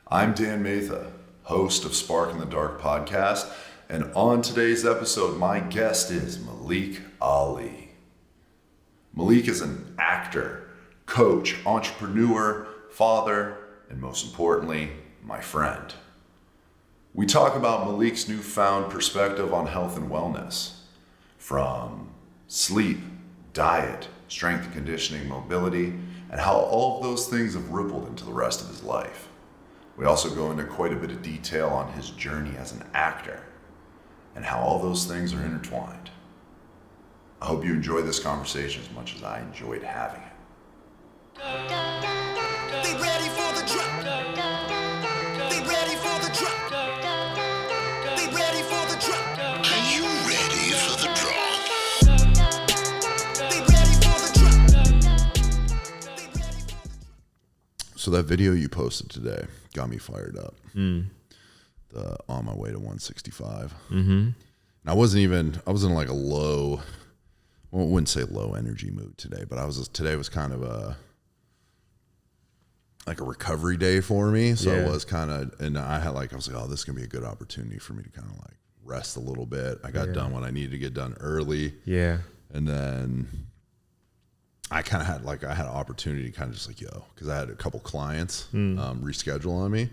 I'm Dan Matha, host of Spark in the Dark podcast, and on today's episode, my guest is Malik Ali. Malik is an actor, coach, entrepreneur, father, and most importantly, my friend. We talk about Malik's newfound perspective on health and wellness, from sleep, diet, strength and conditioning, mobility, and how all of those things have rippled into the rest of his life. We also go into quite a bit of detail on his journey as an actor and how all those things are intertwined. I hope you enjoy this conversation as much as I enjoyed having it. They ready for the drop. They ready for the drop. They ready for the drop. Are you ready for the drop? They ready for the drop. They ready for the drop. So that video you posted today got me fired up. The on my way to 165. And I wasn't in like a low, well, I wouldn't say low energy mood today, but today was kind of a recovery day for me. So it was kind of, and I was like, oh, this is gonna be a good opportunity for me to kind of like rest a little bit. I got done what I needed to get done early. Yeah. And then I kind of had an opportunity to kind of just like, because I had a couple clients reschedule on me.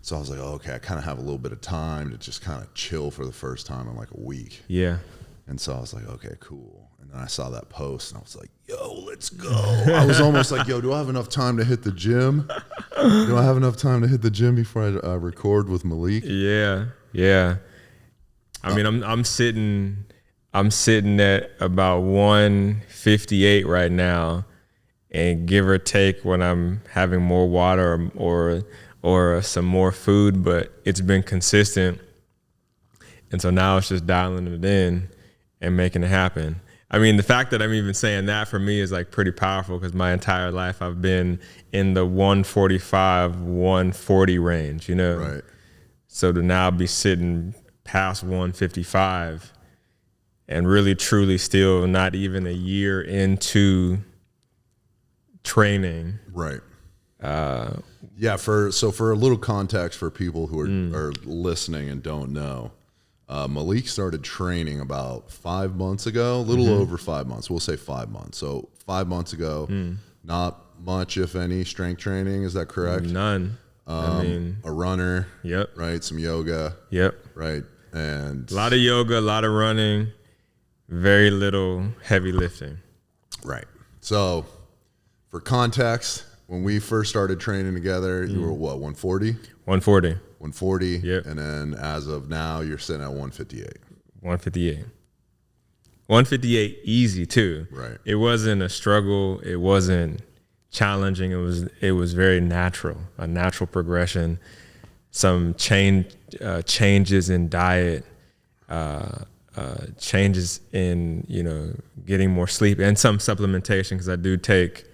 So I was like, okay, I kind of have a little bit of time to just kind of chill for the first time in like a week. Yeah. And so I was like, okay, cool. And then I saw that post and I was like, yo, let's go. I was almost like, yo, do I have enough time to hit the gym? Do I have enough time to hit the gym before I record with Malik? Yeah. I mean, I'm sitting at about 158 right now, and give or take when I'm having more water or some more food, but it's been consistent. And so now it's just dialing it in and making it happen. I mean, the fact that I'm even saying that for me is like pretty powerful, because my entire life I've been in the 145, 140 range, you know? Right. So to now be sitting past 155 and really truly still not even a year into training. Right. For a little context for people who are listening and don't know, Malik started training about 5 months ago, a little over 5 months. We'll say 5 months. So 5 months ago, not much, if any, strength training. Is that correct? None. A runner. Yep. Right. Some yoga. Yep. Right. And a lot of yoga, a lot of running, very little heavy lifting. Right. So for context, when we first started training together, you were what, 140? 140. 140. Yep. And then as of now, you're sitting at 158. 158. 158 easy too. Right. It wasn't a struggle. It wasn't challenging. It was very natural, a natural progression. Some changes in diet, changes in, getting more sleep, and some supplementation, because I do take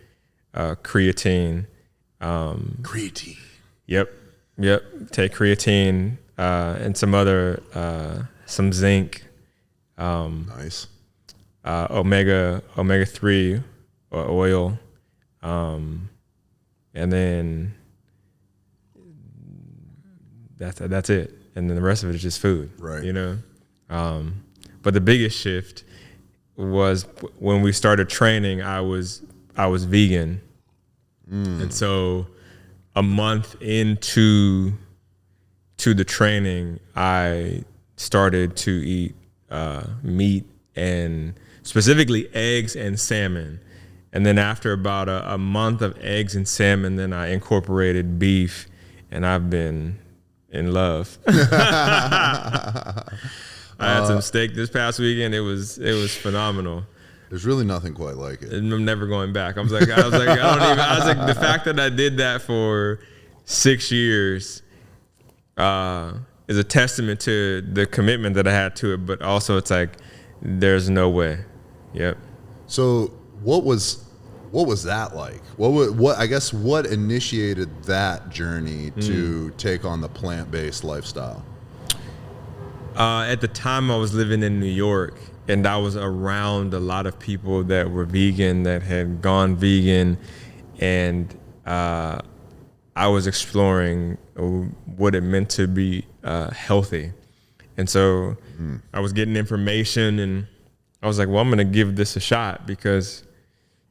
creatine. Creatine. Yep. Take creatine and some other, some zinc. Nice. Omega 3 oil. And then that's it. And then the rest of it is just food. Right. But the biggest shift was when we started training. I was vegan, and so a month into the training, I started to eat meat, and specifically eggs and salmon. And then after about a month of eggs and salmon, then I incorporated beef, and I've been in love. I had some steak this past weekend. It was phenomenal. There's really nothing quite like it. And I'm never going back. I was like, the fact that I did that for 6 years is a testament to the commitment that I had to it. But also, it's like, there's no way. Yep. So what was that like? What initiated that journey to take on the plant-based lifestyle? At the time, I was living in New York, and I was around a lot of people that were vegan, that had gone vegan, and I was exploring what it meant to be healthy. And so I was getting information, and I was like, well, I'm going to give this a shot, because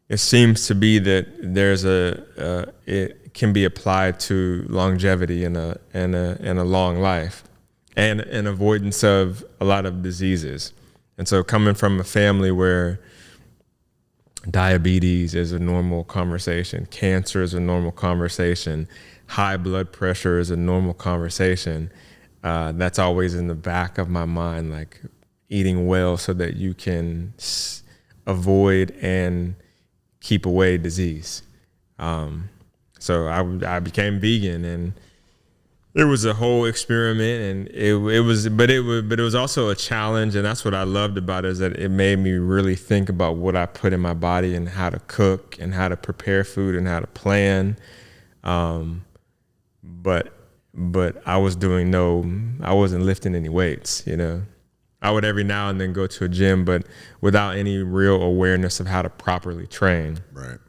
it seems to be that there's it can be applied to longevity and a long life, and an avoidance of a lot of diseases. And so coming from a family where diabetes is a normal conversation, cancer is a normal conversation, high blood pressure is a normal conversation, that's always in the back of my mind, like eating well so that you can avoid and keep away disease. So I became vegan, and it was a whole experiment, and it was also a challenge, and that's what I loved about it, is that it made me really think about what I put in my body and how to cook and how to prepare food and how to plan. But I wasn't lifting any weights, you know. I would every now and then go to a gym, but without any real awareness of how to properly train. Right.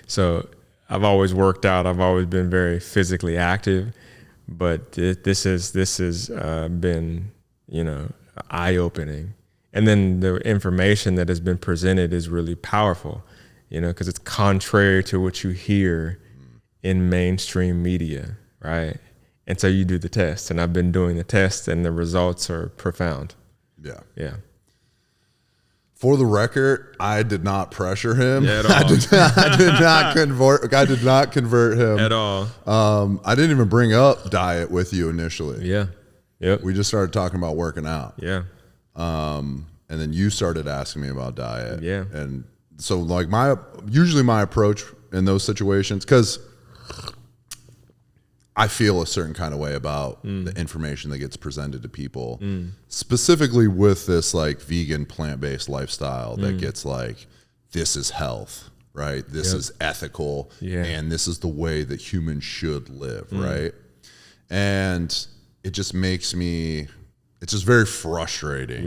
So I've always worked out. I've always been very physically active, but this has been, you know, eye-opening. And then the information that has been presented is really powerful, you know, because it's contrary to what you hear in mainstream media, right? And so you do the test, and I've been doing the test, and the results are profound. Yeah. Yeah. For the record, I did not pressure him. Yeah, at all. I did not convert him At all. I didn't even bring up diet with you initially. Yeah. Yep. We just started talking about working out. Yeah. And then you started asking me about diet. Yeah. And so like usually my approach in those situations, because I feel a certain kind of way about the information that gets presented to people, specifically with this like vegan plant-based lifestyle that gets like, this is health, right? This is ethical, and this is the way that humans should live, right? And it just makes me, it's just very frustrating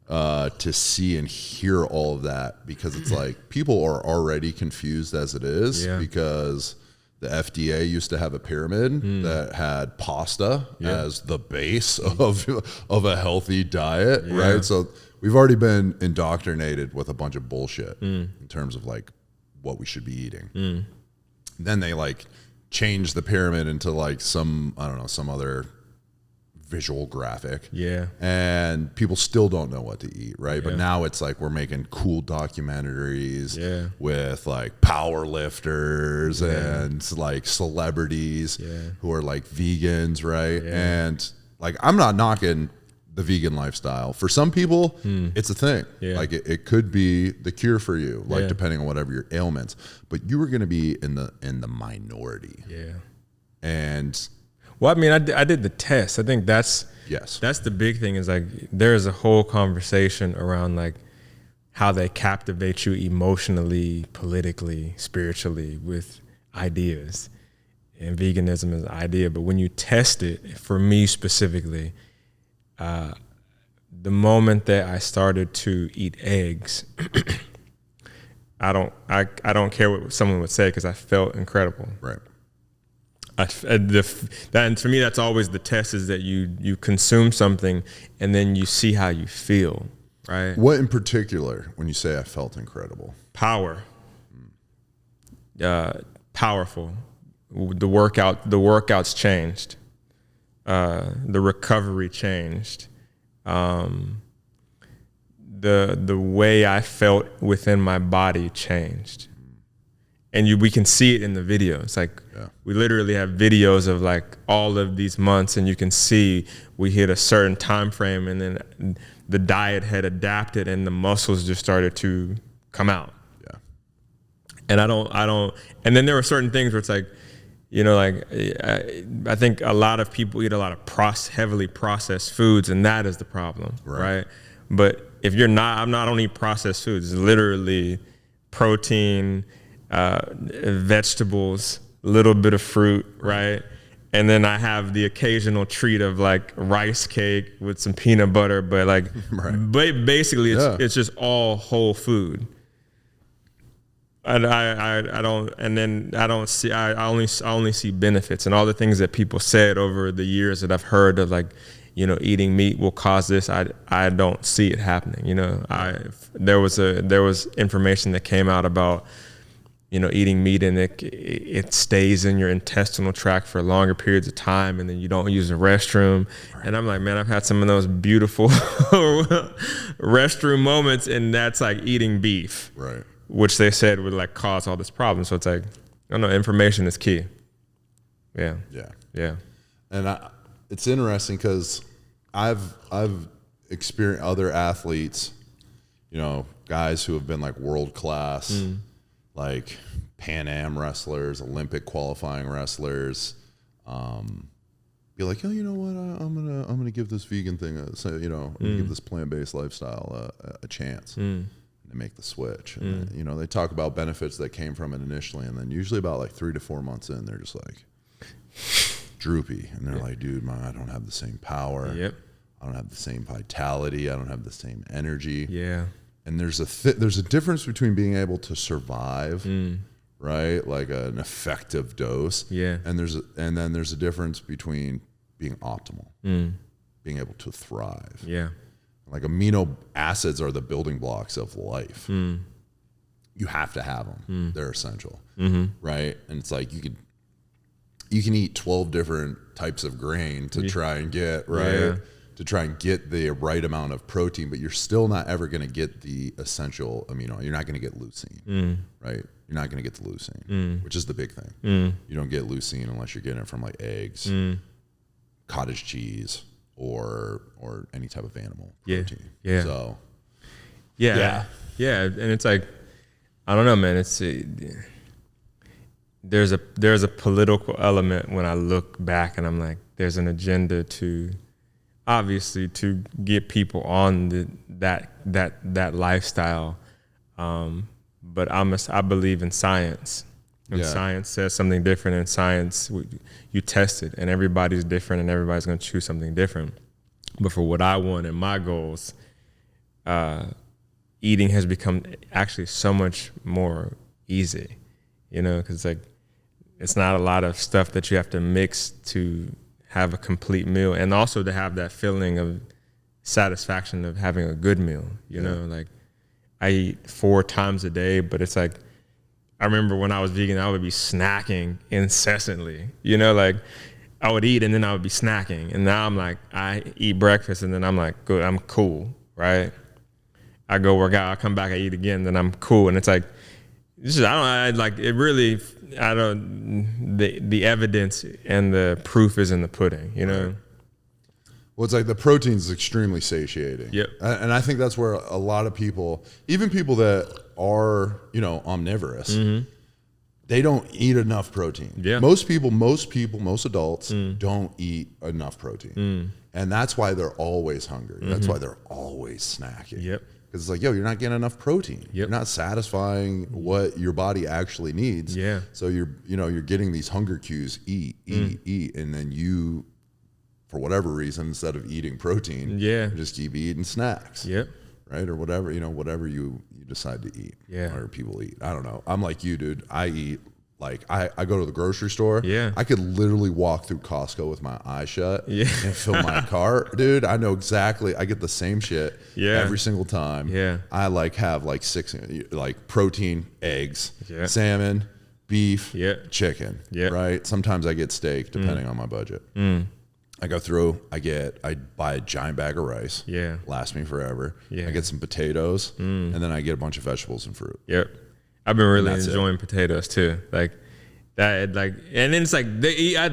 to see and hear all of that, because it's like people are already confused as it is, because the FDA used to have a pyramid that had pasta as the base of a healthy diet, right? So we've already been indoctrinated with a bunch of bullshit in terms of like what we should be eating. Then they like changed the pyramid into like some other visual graphic. Yeah. And people still don't know what to eat, right? But now it's like we're making cool documentaries with like power lifters and like celebrities who are like vegans, right? And like I'm not knocking the vegan lifestyle. For some people, it's a thing. Like it could be the cure for you, like depending on whatever your ailments. But you are going to be in the minority. And well, I mean, I did the test. I think that's the big thing, is like there's a whole conversation around like how they captivate you emotionally, politically, spiritually with ideas. And veganism is an idea, but when you test it, for me specifically, the moment that I started to eat eggs, I don't care what someone would say, because I felt incredible. Right. And for me, that's always the test, is that you consume something and then you see how you feel, right? What in particular, when you say I felt incredible? Power. Powerful. The workouts changed. The recovery changed. The way I felt within my body changed. And we can see it in the video. It's like we literally have videos of like all of these months, and you can see we hit a certain time frame, and then the diet had adapted, and the muscles just started to come out. Yeah. And I don't. And then there were certain things where it's like, you know, like I think a lot of people eat a lot of heavily processed foods, and that is the problem, right? But if you're not, I don't eat processed foods. It's literally protein, vegetables, a little bit of fruit, right? And then I have the occasional treat of like rice cake with some peanut butter, but like, basically it's just all whole food. I don't, and then I don't see. I only see benefits, and all the things that people said over the years that I've heard of, like, you know, eating meat will cause this. I don't see it happening. You know, there was information that came out about, you know, eating meat, and it stays in your intestinal tract for longer periods of time, and then you don't use the restroom. Right. And I'm like, man, I've had some of those beautiful restroom moments, and that's like eating beef. Right. Which they said would like cause all this problem. So it's like, I don't know, information is key. Yeah. Yeah. Yeah. And it's interesting because I've experienced other athletes, you know, guys who have been like world class, like Pan Am wrestlers, Olympic qualifying wrestlers, be like, oh, you know what? I'm gonna give this vegan thing, I'm gonna give this plant-based lifestyle a chance. To make the switch, and then, you know, they talk about benefits that came from it initially, and then usually about like 3 to 4 months in, they're just like droopy, and they're like, dude, I don't have the same power. Yep. I don't have the same vitality. I don't have the same energy. Yeah. And there's a difference between being able to survive, right, like an effective dose. Yeah. And then there's a difference between being optimal, being able to thrive. Yeah. Like amino acids are the building blocks of life. You have to have them. They're essential, right? And it's like you can eat 12 different types of grain to try and get to try and get the right amount of protein, but you're still not ever going to get the essential amino. You're not going to get leucine, right? You're not going to get the leucine, which is the big thing. You don't get leucine unless you're getting it from like eggs, cottage cheese, or any type of animal protein. Yeah. So yeah. And it's like, I don't know, man. It's there's a political element when I look back, and I'm like, there's an agenda to, obviously, to get people on that lifestyle. But I believe in science. When science says something different, in science, you test it, and everybody's different, and everybody's going to choose something different. But for what I want and my goals, eating has become actually so much more easy, you know, because like it's not a lot of stuff that you have to mix to have a complete meal, and also to have that feeling of satisfaction of having a good meal, you know, like I eat 4 times a day, but it's like, I remember when I was vegan, I would be snacking incessantly, you know, like I would eat and then I would be snacking. And now I'm like, I eat breakfast and then I'm like, good, I'm cool, right? I go work out, I come back, I eat again, then I'm cool. And it's like, the evidence and the proof is in the pudding, you know? Right. Well, it's like the protein's extremely satiating. Yep. And I think that's where a lot of people, even people that are, you know, omnivorous, they don't eat enough protein. Yeah. Most adults don't eat enough protein. And that's why they're always hungry. That's why they're always snacking. Yep. Because it's like, yo, you're not getting enough protein. Yep. You're not satisfying what your body actually needs. Yeah. So you're getting these hunger cues, eat, and then you, for whatever reason, instead of eating protein, you just keep eating snacks. Yep. Right? Or whatever, whatever you decide to eat. Yeah. Or people eat. I don't know. I'm like you, dude. I eat, like, I go to the grocery store. Yeah. I could literally walk through Costco with my eyes shut and fill my cart. Dude, I know exactly. I get the same shit every single time. Yeah. I like have like 6, like protein, eggs, salmon, beef, chicken. Yeah. Right? Sometimes I get steak depending on my budget. I go through, I buy a giant bag of rice. Yeah. Lasts me forever. Yeah. I get some potatoes, and then I get a bunch of vegetables and fruit. Yep. I've been really enjoying potatoes too. Like that, like, and then it's like,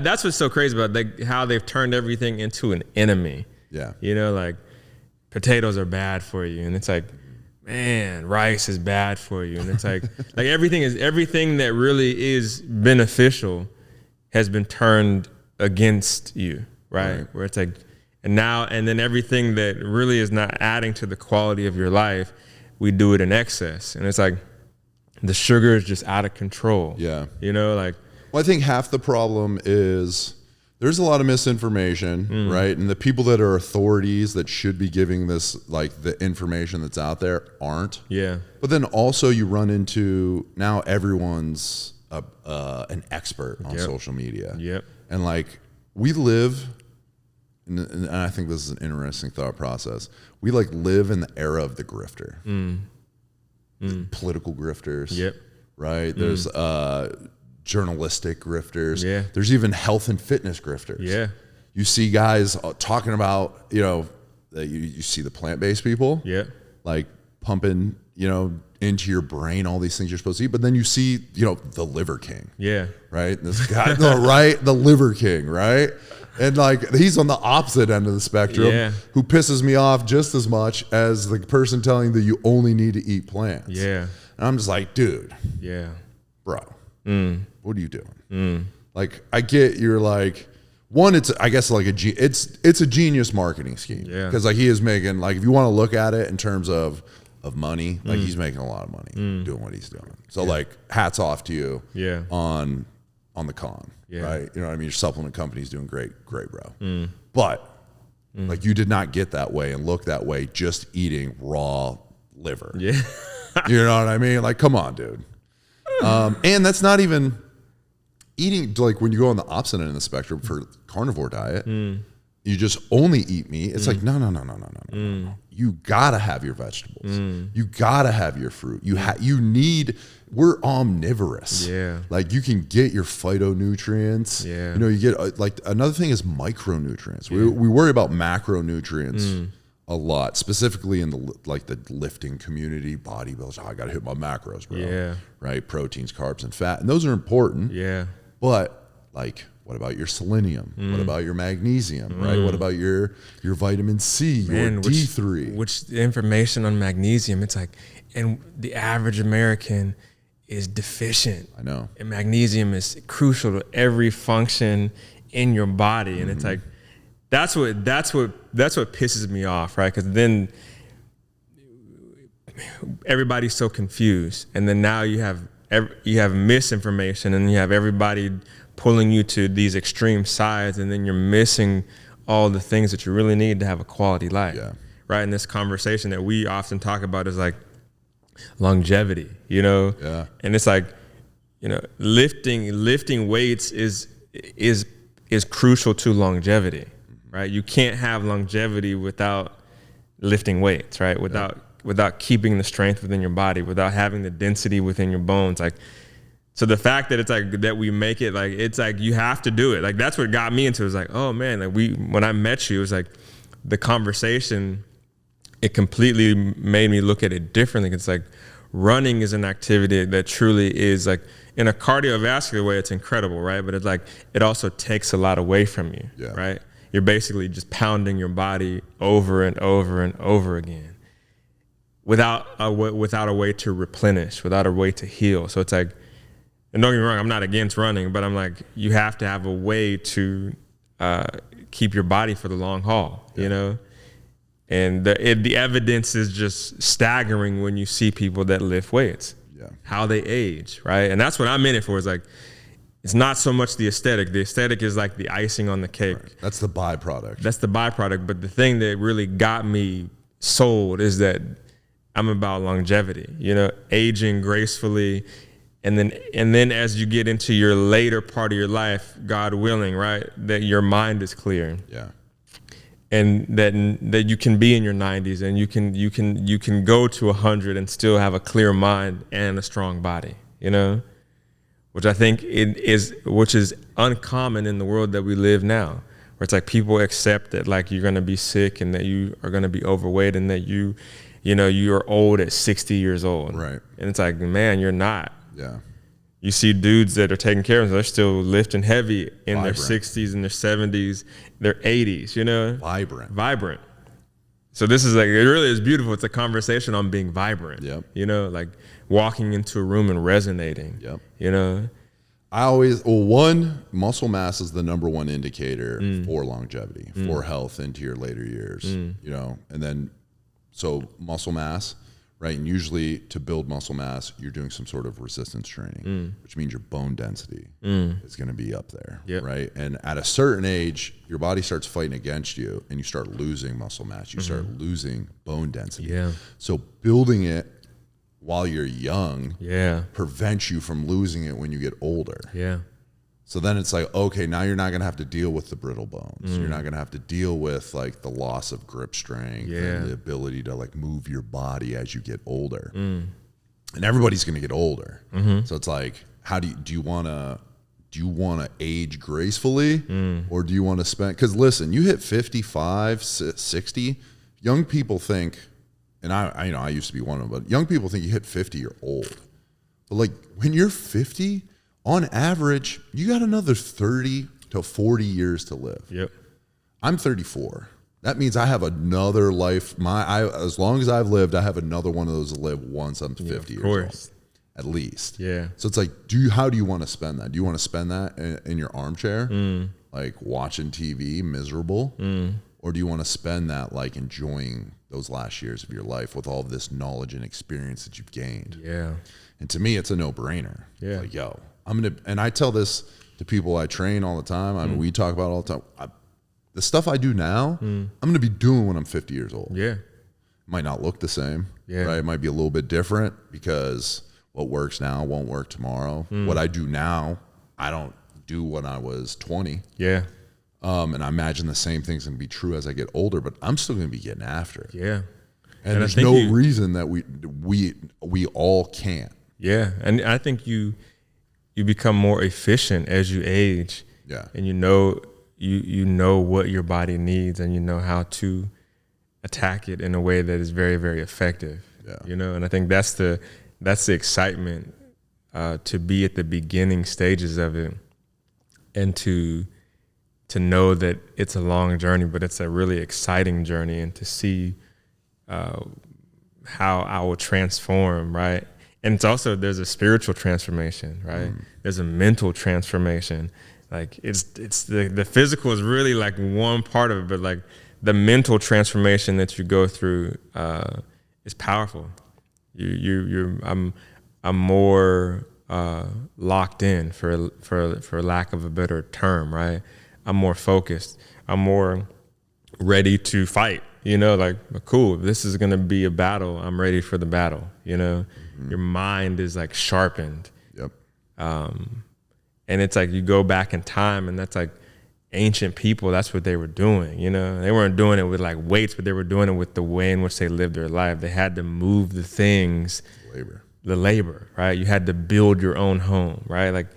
that's what's so crazy about like how they've turned everything into an enemy. Yeah. You know, like potatoes are bad for you. And it's like, man, rice is bad for you. And it's like, like everything that really is beneficial has been turned against you. Right. Where it's like, and then everything that really is not adding to the quality of your life, we do it in excess. And it's like, the sugar is just out of control. Yeah. You know, like. Well, I think half the problem is there's a lot of misinformation, right? And the people that are authorities that should be giving this, like the information that's out there, aren't. Yeah. But then also you run into, now everyone's an expert on social media. Yep. And like we live, and I think this is an interesting thought process. We like live in the era of the grifter, the political grifters. Yep. Right. There's journalistic grifters. Yeah. There's even health and fitness grifters. Yeah. You see guys talking about, you see the plant-based people. Yeah. Like pumping, into your brain all these things you're supposed to eat. But then you see, the liver king. Yeah. Right? This guy, the liver king, right? And like he's on the opposite end of the spectrum, who pisses me off just as much as the person telling that you only need to eat plants. Yeah. And I'm just like, dude. Yeah. Bro. What are you doing? Like, I get you're like, one, it's I guess like it's a genius marketing scheme. Yeah. Because like he is making, like if you want to look at it in terms of money, like he's making a lot of money doing what he's doing. So like hats off to you on the con. Yeah. Right? You know what I mean? Your supplement company's doing great, bro. But like you did not get that way and look that way just eating raw liver. Yeah. You know what I mean? Like, come on, dude. And that's not even eating, like when you go on the opposite end of the spectrum for carnivore diet, you just only eat meat. It's like, no. You gotta have your vegetables. You gotta have your fruit. We're omnivorous. Yeah. Like you can get your phytonutrients. Yeah. You get like another thing is micronutrients. We worry about macronutrients a lot, specifically in the lifting community, bodybuilders. I got to hit my macros, bro. Yeah. Right? Proteins, carbs, and fat. And those are important. Yeah. But like, what about your selenium? What about your magnesium? Right? What about your vitamin C, your D3? Which the information on magnesium, it's like, and the average American is deficient. I know. And magnesium is crucial to every function in your body. And it's like, that's what pisses me off, right? Because then everybody's so confused, and then now you have misinformation, and you have everybody pulling you to these extreme sides, and then you're missing all the things that you really need to have a quality life, right? And this conversation that we often talk about is like longevity, and it's like, lifting weights is crucial to longevity. Right, you can't have longevity without lifting weights, right? Without keeping the strength within your body, without having the density within your bones. Like, so the fact that it's like that we make it like it's like you have to do it. Like that's what got me into it. It was like, oh man, like when I met you, it was like the conversation. It completely made me look at it differently. It's like running is an activity that truly is like in a cardiovascular way, it's incredible, right? But it's like it also takes a lot away from you, right? You're basically just pounding your body over and over and over again without a way to replenish, without a way to heal. So it's like, and don't get me wrong, I'm not against running, but I'm like, you have to have a way to keep your body for the long haul, And the evidence is just staggering when you see people that lift weights, how they age, right? And that's what I'm in it for. Is like, it's not so much the aesthetic. The aesthetic is like the icing on the cake. Right. That's the byproduct. But the thing that really got me sold is that I'm about longevity, aging gracefully. And then as you get into your later part of your life, God willing, right, that your mind is clear. Yeah. And that you can be in your 90s and you can go to 100 and still have a clear mind and a strong body, which I think which is uncommon in the world that we live now, where it's like people accept that like you're gonna be sick and that you are gonna be overweight and that you're old at 60 years old. Right. And it's like, man, you're not. Yeah. You see dudes that are taking care of themselves, they're still lifting heavy in their 60s and their 70s, their 80s, Vibrant. So this is like, it really is beautiful. It's a conversation on being vibrant. Yep. Like walking into a room and resonating. Yep. One, muscle mass is the number one indicator for longevity, for health into your later years, and then, so muscle mass, right? And usually to build muscle mass, you're doing some sort of resistance training, which means your bone density is going to be up there, right? And at a certain age, your body starts fighting against you and you start losing muscle mass. You start losing bone density. Yeah. So building it while you're young prevents you from losing it when you get older. Yeah. So then it's like, okay, now you're not going to have to deal with the brittle bones. You're not going to have to deal with like the loss of grip strength and the ability to like move your body as you get older. And everybody's going to get older. So it's like, how do you want to age gracefully or do you want to spend, because listen, you hit 55, 60, young people think, and I used to be one of them, but young people think you hit 50, you're old. But like when you're 50, on average, you got another 30 to 40 years to live. Yep. I'm 34. That means I have another life. As long as I've lived, I have another one of those to live once I'm 50 years old. At least. Yeah. So it's like, how do you want to spend that? Do you want to spend that in your armchair, like watching TV, miserable? Or do you want to spend that like enjoying those last years of your life with all this knowledge and experience that you've gained? Yeah. And to me, it's a no-brainer. Yeah. Like, yo, and I tell this to people I train all the time. I mean, we talk about it all the time. The stuff I do now, I'm going to be doing when I'm 50 years old. Yeah. It might not look the same. Yeah. Right? It might be a little bit different because what works now won't work tomorrow. What I do now, I don't do when I was 20. Yeah. And I imagine the same thing's going to be true as I get older, but I'm still going to be getting after it. Yeah. And there's no reason that we all can't. Yeah. And I think you become more efficient as you age. Yeah. And you know what your body needs and you know how to attack it in a way that is very, very effective. Yeah. You know, and I think that's the excitement to be at the beginning stages of it and to know that it's a long journey, but it's a really exciting journey, and to see how I will transform, right? And it's also, there's a spiritual transformation, right? There's a mental transformation. Like it's the physical is really like one part of it, but like the mental transformation that you go through is powerful. I'm more locked in, for lack of a better term, right? I'm more focused. I'm more ready to fight. You know, like, cool, this is gonna be a battle. I'm ready for the battle. You know, your mind is like sharpened. Yep. And it's like you go back in time, and that's like ancient people. That's what they were doing. You know, they weren't doing it with like weights, but they were doing it with the way in which they lived their life. They had to move the things, the labor, right? You had to build your own home, right? Like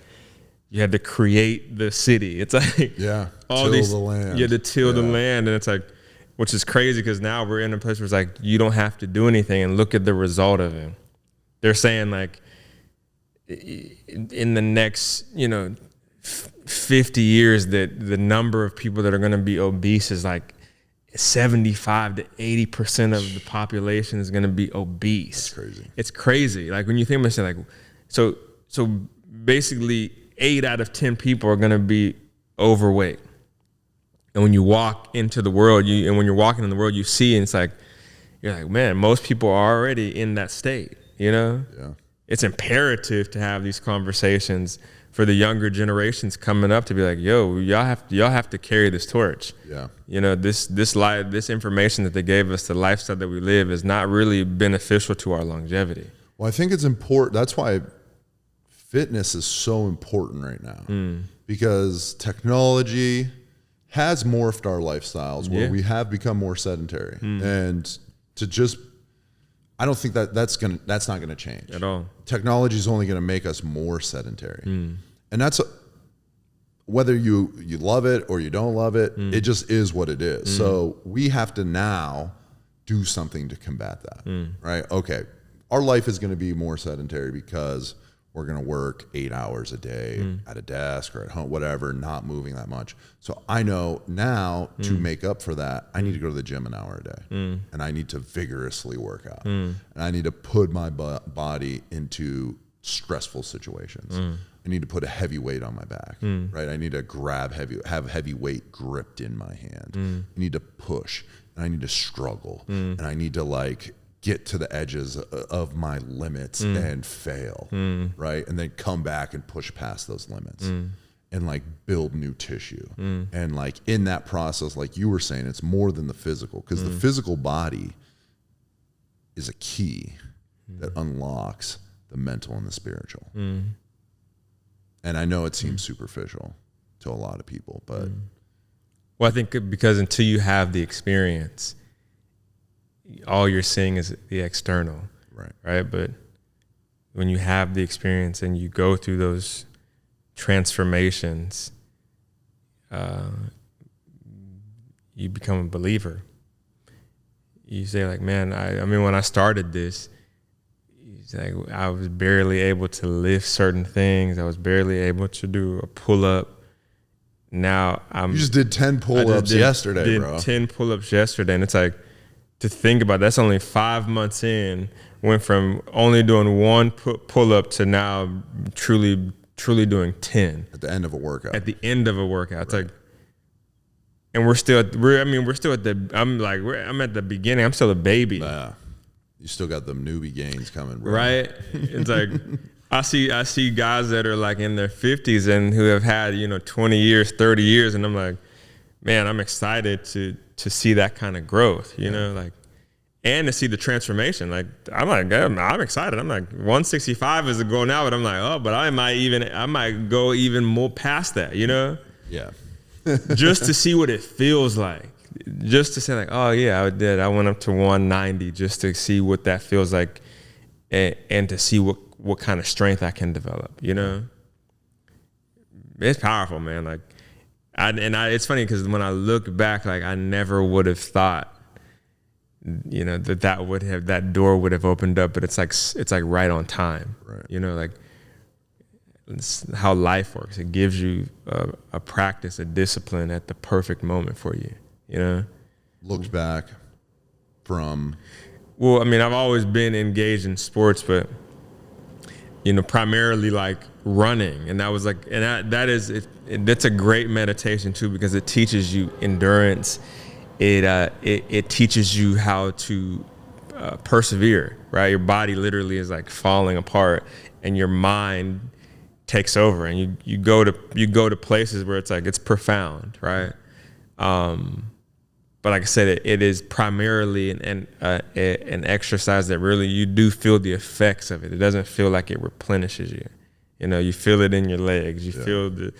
you had to create the city. It's like all these, the land. You had to till the land, and it's like, which is crazy because now we're in a place where it's like you don't have to do anything, and look at the result of it. They're saying like in the next 50 years that the number of people that are going to be obese is like 75 to 80% of the population is going to be obese. That's crazy. It's crazy. Like when you think about it, like so basically 8 out of 10 people are going to be overweight. And when you walk into the world, when you're walking in the world, you see, and it's like, you're like, man, most people are already in that state, you know? Yeah. It's imperative to have these conversations for the younger generations coming up to be like, yo, y'all have to carry this torch. Yeah. You know, this information that they gave us, the lifestyle that we live, is not really beneficial to our longevity. Well, I think it's important. That's why fitness is so important right now, because technology has morphed our lifestyles where we have become more sedentary, and to just, I don't think that's not gonna change at all. Technology is only gonna make us more sedentary, and that's whether you love it or you don't love it. It just is what it is. So we have to now do something to combat that, right? Okay, our life is gonna be more sedentary because we're going to work 8 hours a day at a desk or at home, whatever, not moving that much. So I know now to make up for that, I need to go to the gym an hour a day, and I need to vigorously work out, and I need to put my body into stressful situations. I need to put a heavy weight on my back, right? I need to have heavy weight gripped in my hand. I need to push, and I need to struggle, and I need to like get to the edges of my limits and fail, right? And then come back and push past those limits and like build new tissue. And like in that process, like you were saying, it's more than the physical, because the physical body is a key that unlocks the mental and the spiritual. And I know it seems superficial to a lot of people, but well, I think because until you have the experience, all you're seeing is the external, right? But when you have the experience and you go through those transformations, you become a believer. You say like, man, I mean, when I started this, like I was barely able to lift certain things. I was barely able to do a pull-up. Now you just did 10 pull-ups yesterday, bro. 10 pull-ups yesterday, and it's like, to think about, that's only 5 months in, went from only doing one pull-up to now truly doing 10 at the end of a workout. It's like, and we're still at the, I'm at the beginning. I'm still a baby. You still got them newbie gains coming, bro. Right? It's like, I see guys that are like in their 50s and who have had, 20 years, 30 years, and I'm like, man, I'm excited to see that kind of growth, you know, like, and to see the transformation. Like, I'm excited. I'm like, 165 is the goal now, but I'm like, oh, but I might go even more past that, you know? Yeah. Just to see what it feels like. Just to say like, oh yeah, I did. I went up to 190 just to see what that feels like, and to see what kind of strength I can develop, you know? It's powerful, man. Like, it's funny because when I look back, like I never would have thought, that door would have opened up, but it's like right on time, right? You know, like it's how life works. It gives you a practice, a discipline at the perfect moment for you, you know? Looked back from... Well, I mean, I've always been engaged in sports, but, primarily like running. And that was like, and that's a great meditation too, because it teaches you endurance. It teaches you how to persevere, right? Your body literally is like falling apart and your mind takes over, and you go to places where it's like, it's profound, right? But like I said, it is primarily an exercise that really you do feel the effects of it. It doesn't feel like it replenishes you. You feel it in your legs. You feel the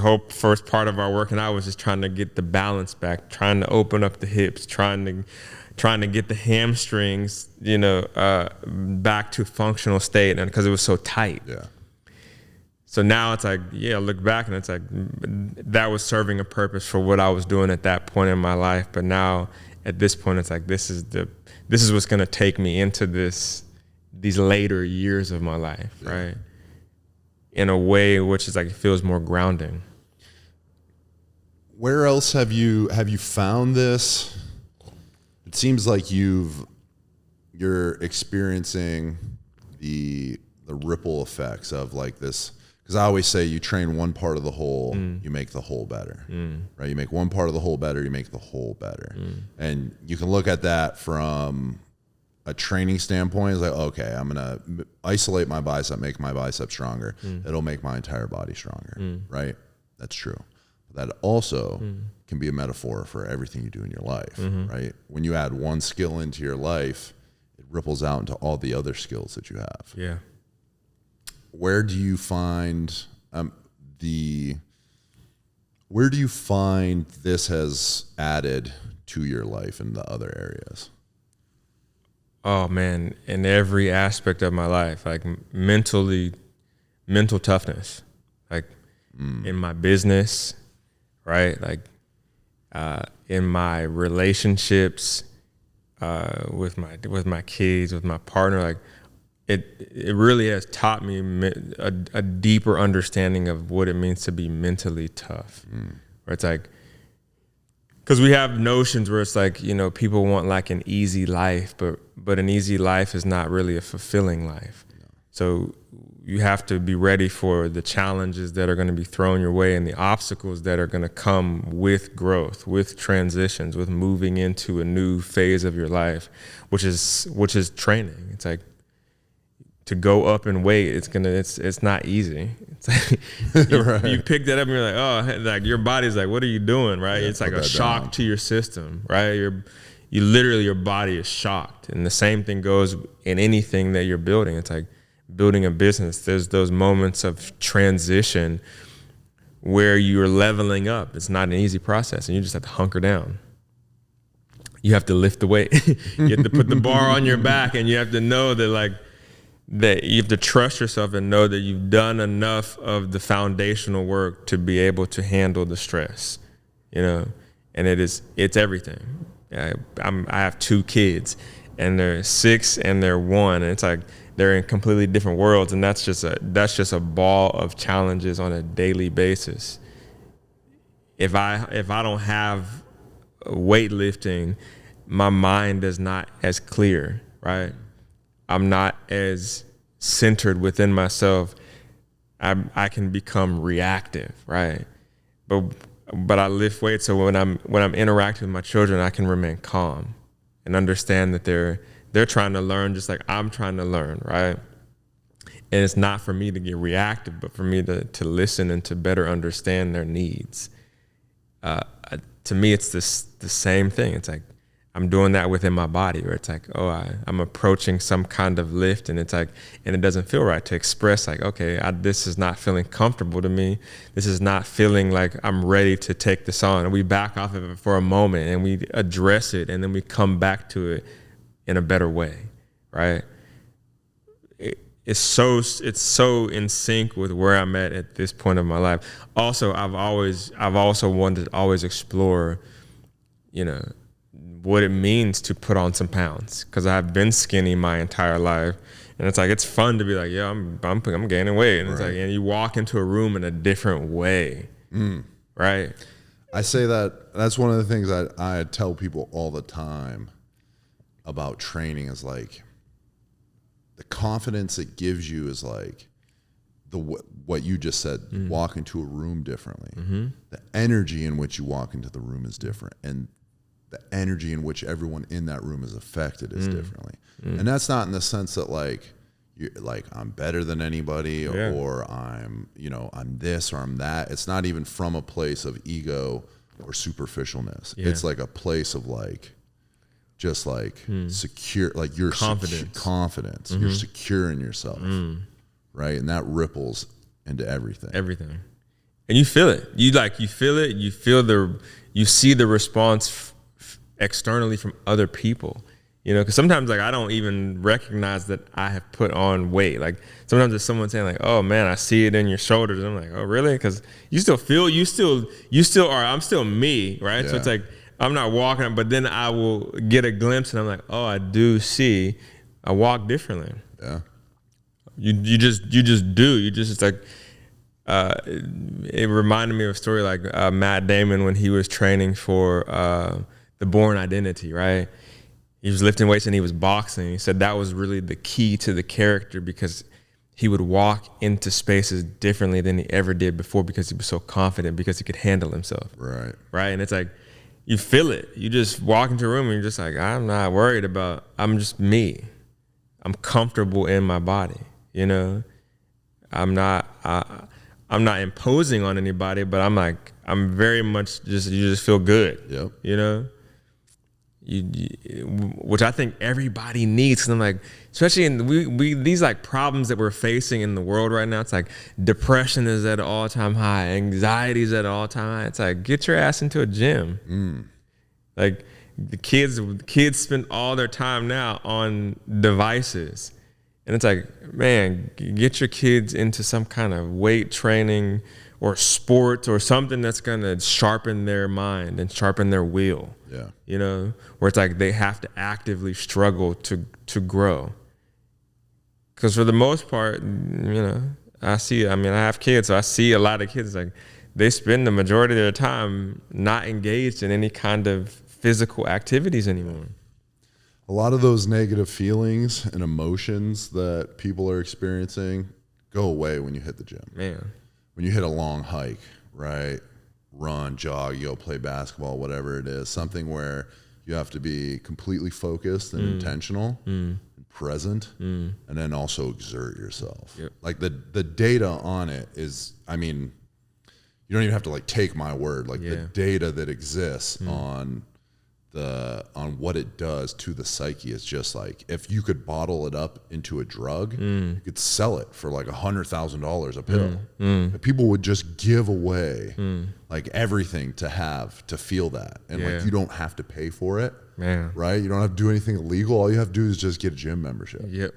whole first part of our working out was just trying to get the balance back, trying to open up the hips, trying to get the hamstrings, back to functional state, and because it was so tight. Yeah. So now it's like, I look back and it's like, that was serving a purpose for what I was doing at that point in my life. But now at this point, it's like, this is what's going to take me into these later years of my life, right? In a way which is like, it feels more grounding. Where else have you found this? It seems like you're experiencing the ripple effects of like this. Because I always say, you train one part of the whole, you make the whole better, right? You make one part of the whole better, you make the whole better. And you can look at that from a training standpoint. It's like, okay, I'm going to isolate my bicep, make my bicep stronger. It'll make my entire body stronger, right? That's true. That also can be a metaphor for everything you do in your life, right? When you add one skill into your life, it ripples out into all the other skills that you have. Yeah. Where do you find this has added to your life in the other areas? Oh man, in every aspect of my life, like mental toughness, like in my business, right? Like in my relationships, with my kids, with my partner, like it really has taught me a deeper understanding of what it means to be mentally tough. Where it's like, because we have notions where it's like, people want like an easy life, but an easy life is not really a fulfilling life. No. So you have to be ready for the challenges that are going to be thrown your way and the obstacles that are going to come with growth, with transitions, with moving into a new phase of your life, which is training. It's like to go up in weight. It's not easy. It's like you pick that up and you're like, oh, like your body's like, what are you doing? Right. Yeah, it's like a shock to your system, right? You literally, your body is shocked. And the same thing goes in anything that you're building. It's like building a business. There's those moments of transition where you're leveling up. It's not an easy process, and you just have to hunker down. You have to lift the weight. You have to put the bar on your back, and you have to know that you have to trust yourself and know that you've done enough of the foundational work to be able to handle the stress, and it's everything. I have 2 kids, and they're 6 and they're 1, and it's like they're in completely different worlds, and that's just a ball of challenges on a daily basis. If I don't have weightlifting, my mind is not as clear, right? I'm not as centered within myself. I can become reactive, right? But I lift weights, so when I'm interacting with my children, I can remain calm and understand that they're trying to learn just like I'm trying to learn, right? And it's not for me to get reactive, but for me to listen and to better understand their needs. To me, it's the same thing. It's like I'm doing that within my body, where it's like, I'm approaching some kind of lift, and it's like, and it doesn't feel right to express like, okay, this is not feeling comfortable to me. This is not feeling like I'm ready to take this on. And we back off of it for a moment, and we address it, and then we come back to it in a better way, right? It's so in sync with where I'm at this point of my life. Also, I've also wanted to always explore, what it means to put on some pounds, because I've been skinny my entire life, and it's like it's fun to be like, yeah, I'm gaining weight, and it's like, and you walk into a room in a different way, right? I say that's one of the things I tell people all the time about training is like the confidence it gives you is like what you just said, walk into a room differently. The energy in which you walk into the room is different, and the energy in which everyone in that room is affected is differently. And that's not in the sense that like you're like I'm better than anybody or I'm this or I'm that. It's not even from a place of ego or superficialness. It's like a place of like just like secure, like you're confidence. You're secure in yourself, right? And that ripples into everything. And you feel it. You feel it. You see the response externally from other people, because sometimes like I don't even recognize that I have put on weight. Like sometimes there's someone saying like, oh man, I see it in your shoulders. And I'm like, oh really? Because you still are. I'm still me, right? So it's like I'm not walking, but then I will get a glimpse and I'm like, oh, I do see I walk differently. Yeah. You just do. It's like it reminded me of a story like Matt Damon when he was training for the Bourne Identity, right? He was lifting weights and he was boxing. He said that was really the key to the character, because he would walk into spaces differently than he ever did before, because he was so confident, because he could handle himself. Right. And it's like you feel it. You just walk into a room and you're just like, I'm not worried about, I'm just me. I'm comfortable in my body, I'm not imposing on anybody, but I'm very much you just feel good. Yep. Which I think everybody needs. Cause I'm like, especially in these like problems that we're facing in the world right now. It's like depression is at an all-time high, anxiety is at an all-time high. It's like, get your ass into a gym. Like the kids spend all their time now on devices, and it's like, man, get your kids into some kind of weight training or sports or something that's gonna sharpen their mind and sharpen their will. Where it's like they have to actively struggle to grow. Because for the most part, I have kids, so I see a lot of kids like they spend the majority of their time not engaged in any kind of physical activities anymore. A lot of those negative feelings and emotions that people are experiencing go away when you hit the gym. Man. When you hit a long hike, right? Run, jog, you go play basketball, whatever it is, something where you have to be completely focused and intentional and present, and then also exert yourself. Yep. Like the data on it is, I mean, you don't even have to like take my word. Like the data that exists on what it does to the psyche is just like, if you could bottle it up into a drug, you could sell it for like $100,000 a pill. And people would just give away like everything to feel that. And like, you don't have to pay for it, right? You don't have to do anything illegal. All you have to do is just get a gym membership. Yep.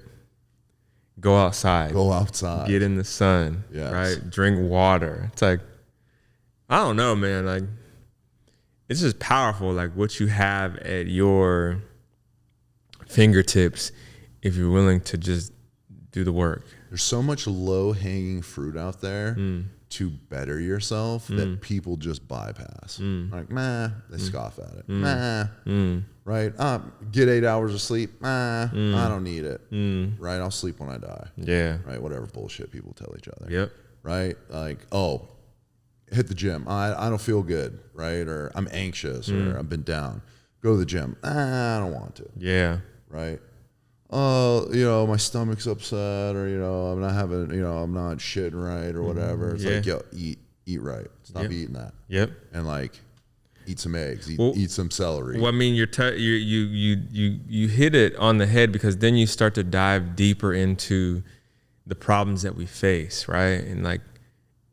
Go outside. Get in the sun, right? Drink water. It's like, I don't know, man. Like, it's just powerful, like what you have at your fingertips if you're willing to just do the work. There's so much low-hanging fruit out there to better yourself that people just bypass. Like, they scoff at it. Right? Get 8 hours of sleep. I don't need it. Right? I'll sleep when I die. Yeah. Right? Whatever bullshit people tell each other. Yep. Right? Like, oh, hit the gym. I don't feel good, right? Or I'm anxious, or I've been down. Go to the gym. I don't want to. Yeah. Right? Oh, you know, my stomach's upset, or, you know, I'm not having, you know, I'm not shitting right or whatever. It's like, yo, eat right. Stop eating that. Yep. And like, eat some eggs, eat some celery. Well, I mean, you hit it on the head, because then you start to dive deeper into the problems that we face, right? And like,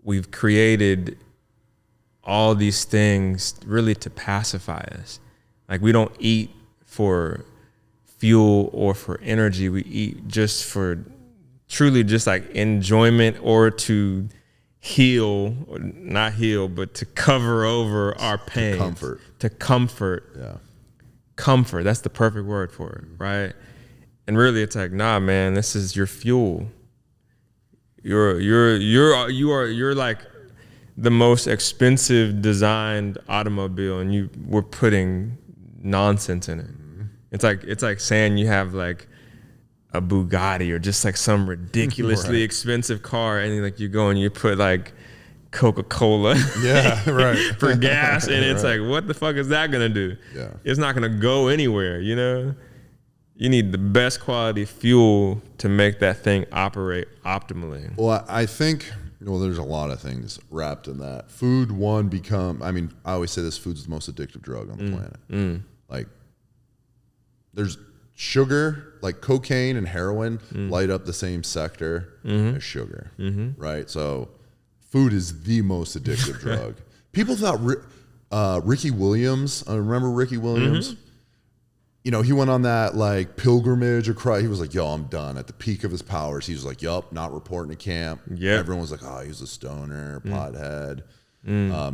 we've created all these things really to pacify us. Like, we don't eat for fuel or for energy. We eat just for truly just like enjoyment, or to heal, or not heal, but to cover over our pain. To comfort. Yeah. Comfort. That's the perfect word for it, right? And really, it's like, nah, man, this is your fuel. You're like the most expensive designed automobile, and we're putting nonsense in it. It's like saying you have like a Bugatti or just like some ridiculously expensive car, and like you go and you put like Coca-Cola for gas, and it's like, what the fuck is that gonna do? Yeah. It's not gonna go anywhere, you know? You need the best quality fuel to make that thing operate optimally. Well, I think, well, there's a lot of things wrapped in that. Food, I always say this, food's the most addictive drug on the planet. Like, there's sugar, like cocaine and heroin light up the same sector as sugar, right? So food is the most addictive drug. People thought Ricky Williams, remember Ricky Williams? You know, he went on that like pilgrimage across. He was like, yo, I'm done. At the peak of his powers, he was like, yup, not reporting to camp. Yep. Everyone was like, oh, he's a stoner, pothead.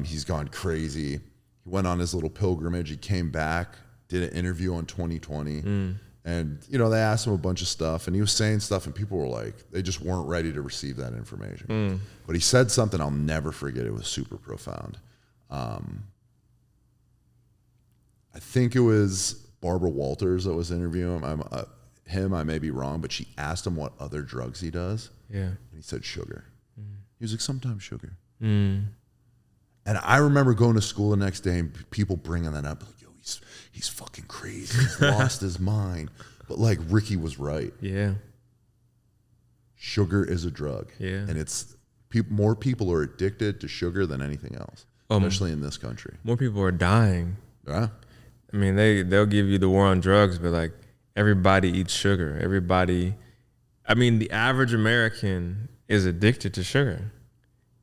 He's gone crazy. He went on his little pilgrimage. He came back, did an interview on 2020. And, you know, they asked him a bunch of stuff, and he was saying stuff, and people were like, they just weren't ready to receive that information. But he said something I'll never forget. It was super profound. I think it was Barbara Walters that was interviewing him. I may be wrong, but she asked him what other drugs he does. Yeah. And he said sugar. He was like, sometimes sugar. And I remember going to school the next day and people bringing that up. Like, yo, he's fucking crazy. He's lost his mind. But like, Ricky was right. Yeah. Sugar is a drug. Yeah. And more people are addicted to sugar than anything else, especially in this country. More people are dying. Yeah. I mean, they'll give you the war on drugs, but like, everybody eats sugar. The average American is addicted to sugar.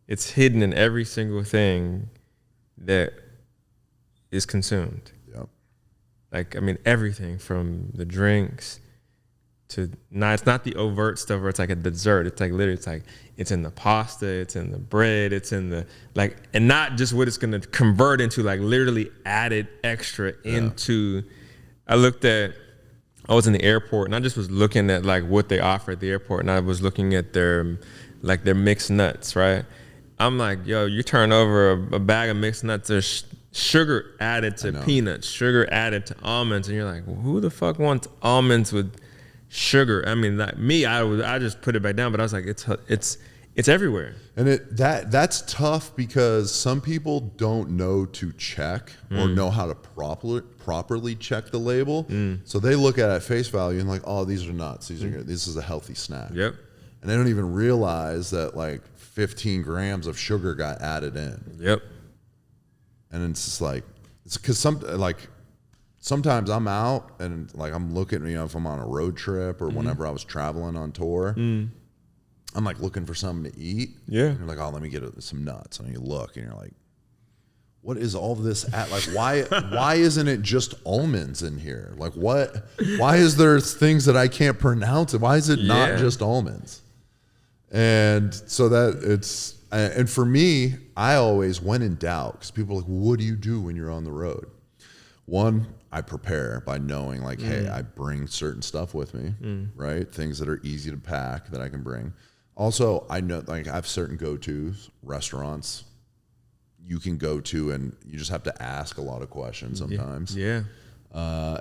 It's hidden in every single thing that is consumed. Yep. Like, I mean, everything from the drinks to, it's not the overt stuff where it's like a dessert. It's like literally, it's in the pasta, it's in the bread, it's in the, like, and not just what it's going to convert into, like literally added extra into. I was in the airport and I just was looking at like what they offer at the airport, and I was looking at their mixed nuts, right? I'm like, yo, you turn over a bag of mixed nuts, there's sugar added to peanuts, sugar added to almonds, and you're like, well, who the fuck wants almonds with sugar. I mean, like me, I just put it back down, but I was like, it's everywhere. And that's tough because some people don't know to check or know how to properly check the label. So they look at it at face value and like, oh, these are nuts. This is a healthy snack. Yep. And they don't even realize that like 15 grams of sugar got added in. Yep. And it's just like, it's because sometimes I'm out and like I'm looking, if I'm on a road trip or whenever I was traveling on tour, I'm like looking for something to eat. Yeah. And you're like, oh, let me get some nuts. And you look and you're like, what is all this at? Like, why isn't it just almonds in here? Like why is there things that I can't pronounce? Why is it not just almonds? And so and for me, I always, when in doubt, because people are like, what do you do when you're on the road? One, I prepare by knowing like, hey, I bring certain stuff with me, right? Things that are easy to pack that I can bring. Also, I know like I have certain go-tos, restaurants you can go to, and you just have to ask a lot of questions sometimes. Yeah.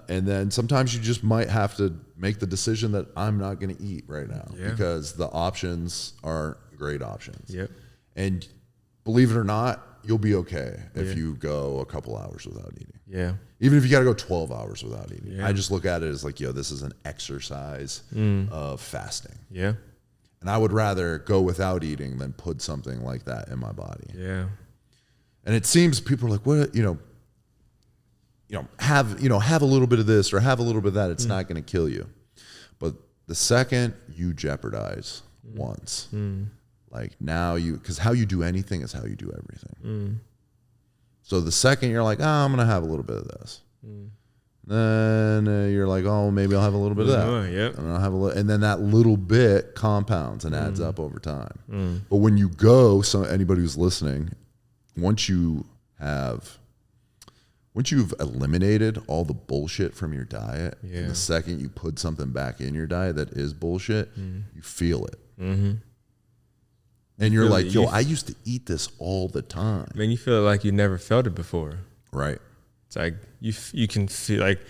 And then sometimes you just might have to make the decision that I'm not going to eat right now because the options aren't great options. Yep. And believe it or not, you'll be okay if you go a couple hours without eating. Yeah. Even if you got to go 12 hours without eating. Yeah. I just look at it as like, this is an exercise of fasting. Yeah. And I would rather go without eating than put something like that in my body. Yeah. And it seems people are like, what, have a little bit of this or have a little bit of that. It's not going to kill you. But the second you jeopardize once, like now because how you do anything is how you do everything. So the second you're like, I'm going to have a little bit of this. Then you're like, oh, maybe I'll have a little bit of that. Yep. And I'll have and then that little bit compounds and adds up over time. But when you go, anybody who's listening, once you've eliminated all the bullshit from your diet, and the second you put something back in your diet that is bullshit, you feel it. And you're like, I used to eat this all the time. Man, you feel like you never felt it before. Right. It's like you can feel like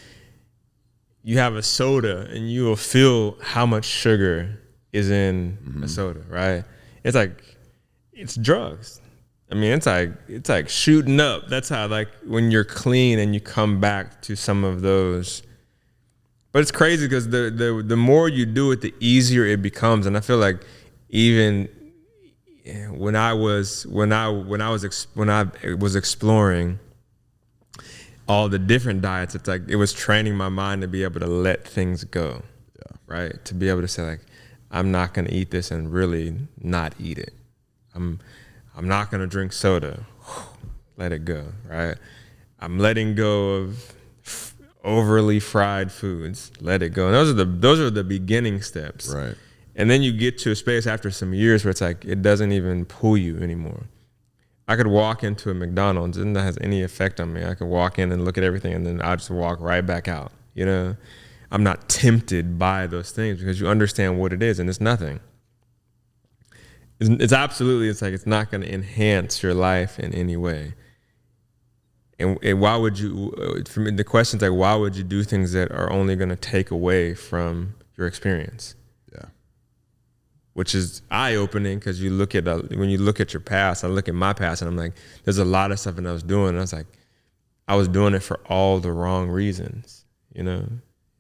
you have a soda and you will feel how much sugar is in a soda, right? It's like, it's drugs. I mean, it's like shooting up. That's how, like, when you're clean and you come back to some of those. But it's crazy because the more you do it, the easier it becomes. And I feel like even when I was exploring all the different diets, it's like it was training my mind to be able to let things go. Yeah. Right? To be able to say like, I'm not going to eat this and really not eat it. I'm not going to drink soda. Let it go, right? I'm letting go of overly fried foods. Let it go. And those are the beginning steps. Right. And then you get to a space after some years where it's like it doesn't even pull you anymore. I could walk into a McDonald's and that has any effect on me. I could walk in and look at everything and then I just walk right back out. I'm not tempted by those things because you understand what it is and it's nothing. It's absolutely, it's like it's not going to enhance your life in any way. And why would you, for me, the question's like, why would you do things that are only going to take away from your experience? Yeah. Which is eye-opening because when you look at your past, I look at my past and I'm like, there's a lot of stuff that I was doing. And I was like, I was doing it for all the wrong reasons,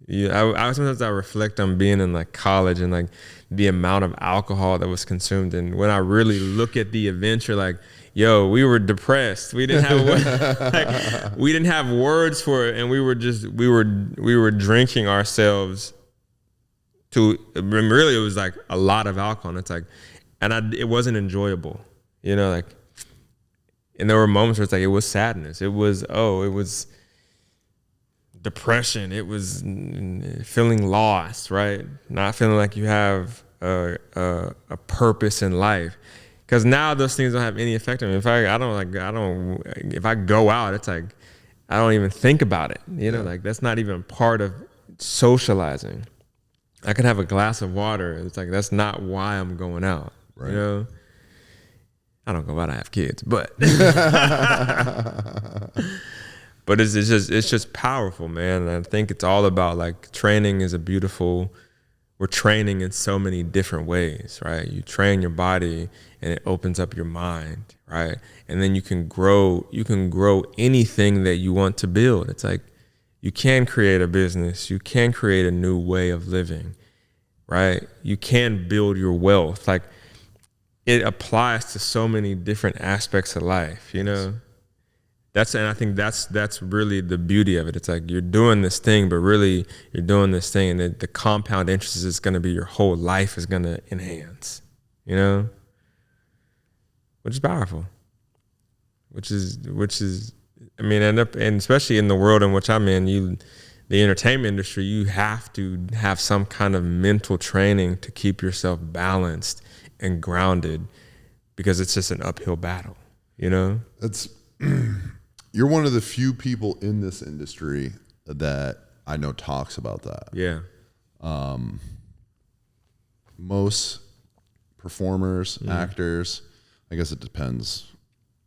Sometimes I reflect on being in like college and like the amount of alcohol that was consumed. And when I really look at the adventure, like, yo, we were depressed. We didn't have we didn't have words for it, and we were drinking ourselves to. Really, it was like a lot of alcohol. And it's like, it wasn't enjoyable, like. And there were moments where it's like it was sadness. It was depression. It was feeling lost, right? Not feeling like you have a purpose in life. Because now those things don't have any effect on me. If I go out, it's like I don't even think about it. Like that's not even part of socializing. I could have a glass of water. It's like that's not why I'm going out. Right. I don't go out. I have kids, but but it's just powerful, man. And I think it's all about like training is a beautiful we're training in so many different ways, right? You train your body and it opens up your mind, right? And then you can grow anything that you want to build. It's like you can create a business, you can create a new way of living, right? You can build your wealth. Like it applies to so many different aspects of life, you know? And I think that's really the beauty of it. It's like you're doing this thing, but really you're doing this thing, and the compound interest is going to be your whole life is going to enhance, you know, which is powerful. Which is, I mean, and especially in the world in which I'm in, the entertainment industry, you have to have some kind of mental training to keep yourself balanced and grounded, because it's just an uphill battle, you know. That's you're one of the few people in this industry that I know talks about that. Yeah. Most performers, actors, I guess it depends,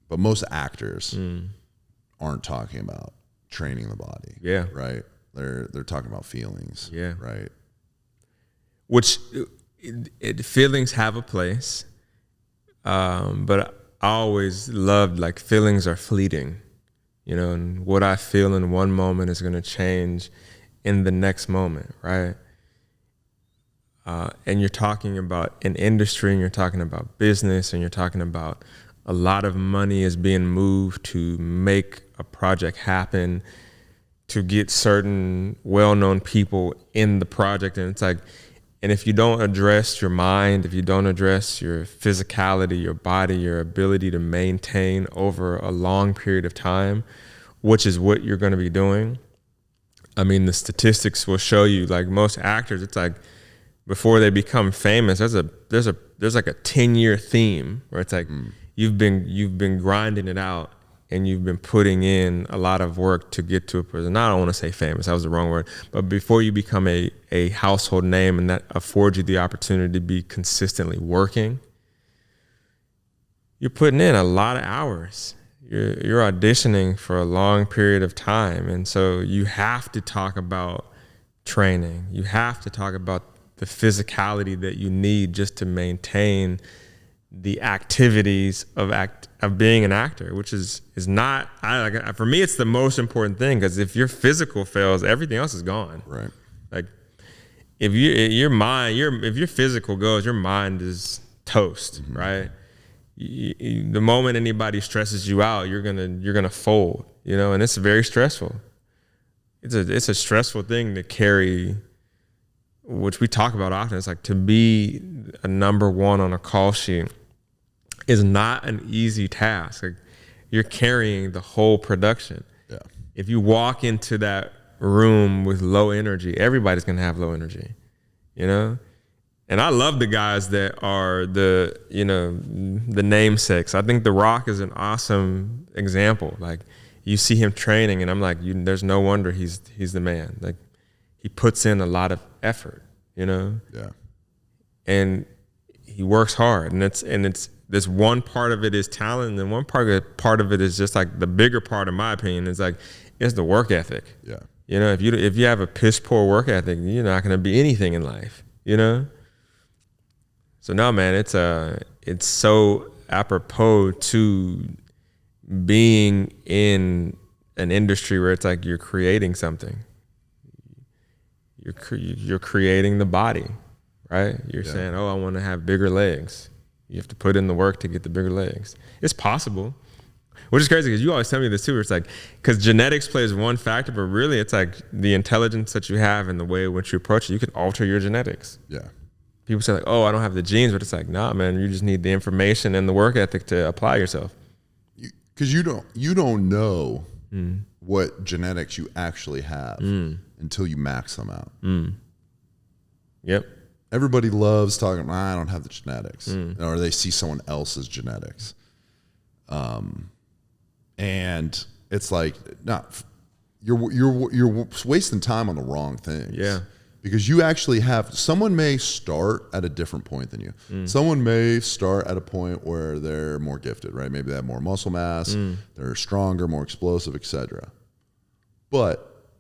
but most actors aren't talking about training the body. Yeah. Right. They're talking about feelings. Yeah. Right. Which feelings have a place, but I always loved, like, feelings are fleeting, you know, and what I feel in one moment is going to change in the next moment, right? And you're talking about an industry, and you're talking about business, and you're talking about a lot of money is being moved to make a project happen, to get certain well-known people in the project. And it's like, and if you don't address your mind, if you don't address your physicality, your body, your ability to maintain over a long period of time, which is what you're going to be doing. I mean, the statistics will show you, like, most actors, it's like before they become famous, there's like a 10-year theme where it's like you've been grinding it out, and you've been putting in a lot of work to get to a person. I don't want to say famous, that was the wrong word, but before you become a household name, and that affords you the opportunity to be consistently working, you're putting in a lot of hours. You're auditioning for a long period of time. And so you have to talk about training. You have to talk about the physicality that you need just to maintain the activities of being an actor, which is not, for me, it's the most important thing, because if your physical fails, everything else is gone. Right. Like if your physical goes, your mind is toast, right? The moment anybody stresses you out, you're gonna fold, you know, and it's very stressful. It's a stressful thing to carry, which we talk about often. It's like, to be a number one on a call sheet is not an easy task. Like, you're carrying the whole production. Yeah. If you walk into that room with low energy, everybody's gonna have low energy, you know? And I love the guys that are the namesakes. I think The Rock is an awesome example. Like, you see him training, and I'm like, there's no wonder he's the man. Like, he puts in a lot of effort, you know? Yeah. And he works hard, and it's this one part of it is talent, and then one part of it is just, like, the bigger part, in my opinion, is like, it's the work ethic. Yeah. You know, if you have a piss poor work ethic, you're not going to be anything in life, you know? So no, man, it's so apropos to being in an industry where it's like you're creating something. You're creating the body, right? You're saying, oh, I want to have bigger legs. You have to put in the work to get the bigger legs. It's possible, which is crazy, because you always tell me this too, where it's like, because genetics plays one factor, but really it's like the intelligence that you have and the way in which you approach it, you can alter your genetics. Yeah. People say, like, oh, I don't have the genes, but it's like, nah, man, you just need the information and the work ethic to apply yourself. Because you don't know what genetics you actually have until you max them out. Yep. Everybody loves talking about, I don't have the genetics, or they see someone else's genetics. And it's like, you're wasting time on the wrong things. Yeah. Because you actually someone may start at a different point than you. Someone may start at a point where they're more gifted, right? Maybe they have more muscle mass, they're stronger, more explosive, etc. But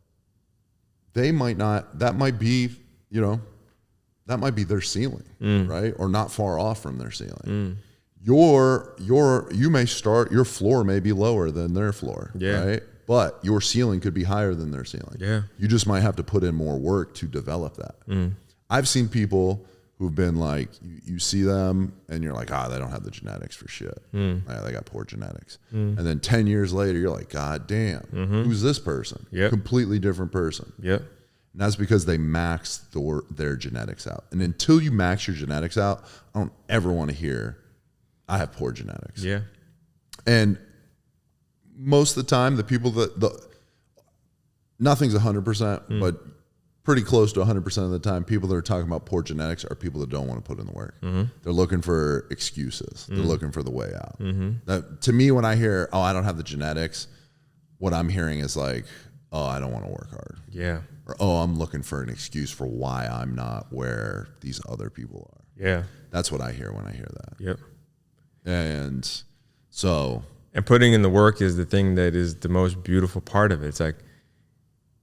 they might not, that might be that might be their ceiling, right? Or not far off from their ceiling. You may start, your floor may be lower than their floor, right? But your ceiling could be higher than their ceiling. Yeah. You just might have to put in more work to develop that. I've seen people who've been like, you see them and you're like, they don't have the genetics for shit. Right? They got poor genetics. And then 10 years later, you're like, God damn, who's this person? Completely different person. Yep. And that's because they maxed their genetics out. And until you max your genetics out, I don't ever want to hear, I have poor genetics. Yeah. And most of the time, the people nothing's 100%, but pretty close to 100% of the time, people that are talking about poor genetics are people that don't want to put in the work. They're looking for excuses. They're looking for the way out. That, to me, when I hear, I don't have the genetics, what I'm hearing is like, I don't want to work hard. Yeah. Or, I'm looking for an excuse for why I'm not where these other people are. Yeah. That's what I hear when I hear that. Yep. And so... And putting in the work is the thing that is the most beautiful part of it. It's like,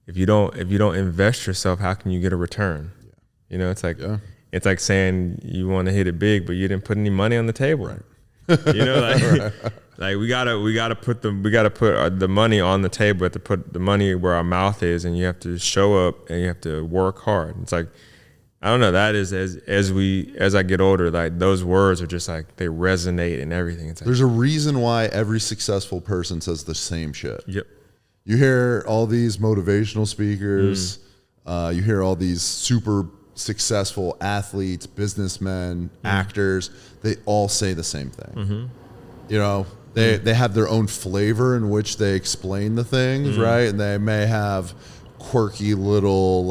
if you don't invest yourself, how can you get a return? Yeah. You know, it's like saying you want to hit it big, but you didn't put any money on the table. Right. You know, like, like we gotta put the money on the table. We have to put the money where our mouth is, and you have to show up and you have to work hard. It's like, I don't know. That is as I get older, like those words are just like they resonate and everything. It's like, there's a reason why every successful person says the same shit. Yep. You hear all these motivational speakers. You hear all these super successful athletes, businessmen, actors. They all say the same thing. You know, they have their own flavor in which they explain the things, right? And they may have quirky little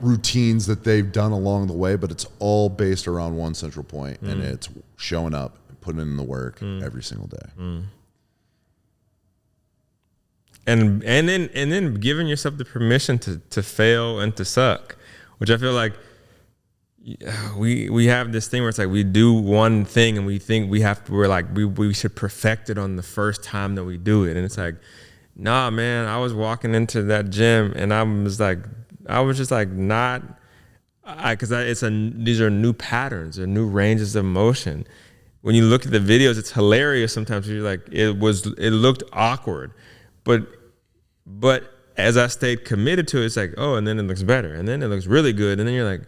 routines that they've done along the way, but it's all based around one central point, and it's showing up and putting in the work every single day. And then giving yourself the permission to fail and to suck, which I feel like we have this thing where it's like we do one thing and we think we should perfect it on the first time that we do it, and it's like, nah, man. I was walking into that gym and I was just like not, because these are new patterns, they're new ranges of motion. When you look at the videos, it's hilarious sometimes. You're like, it looked awkward, but as I stayed committed to it, it's like, and then it looks better, and then it looks really good, and then you're like,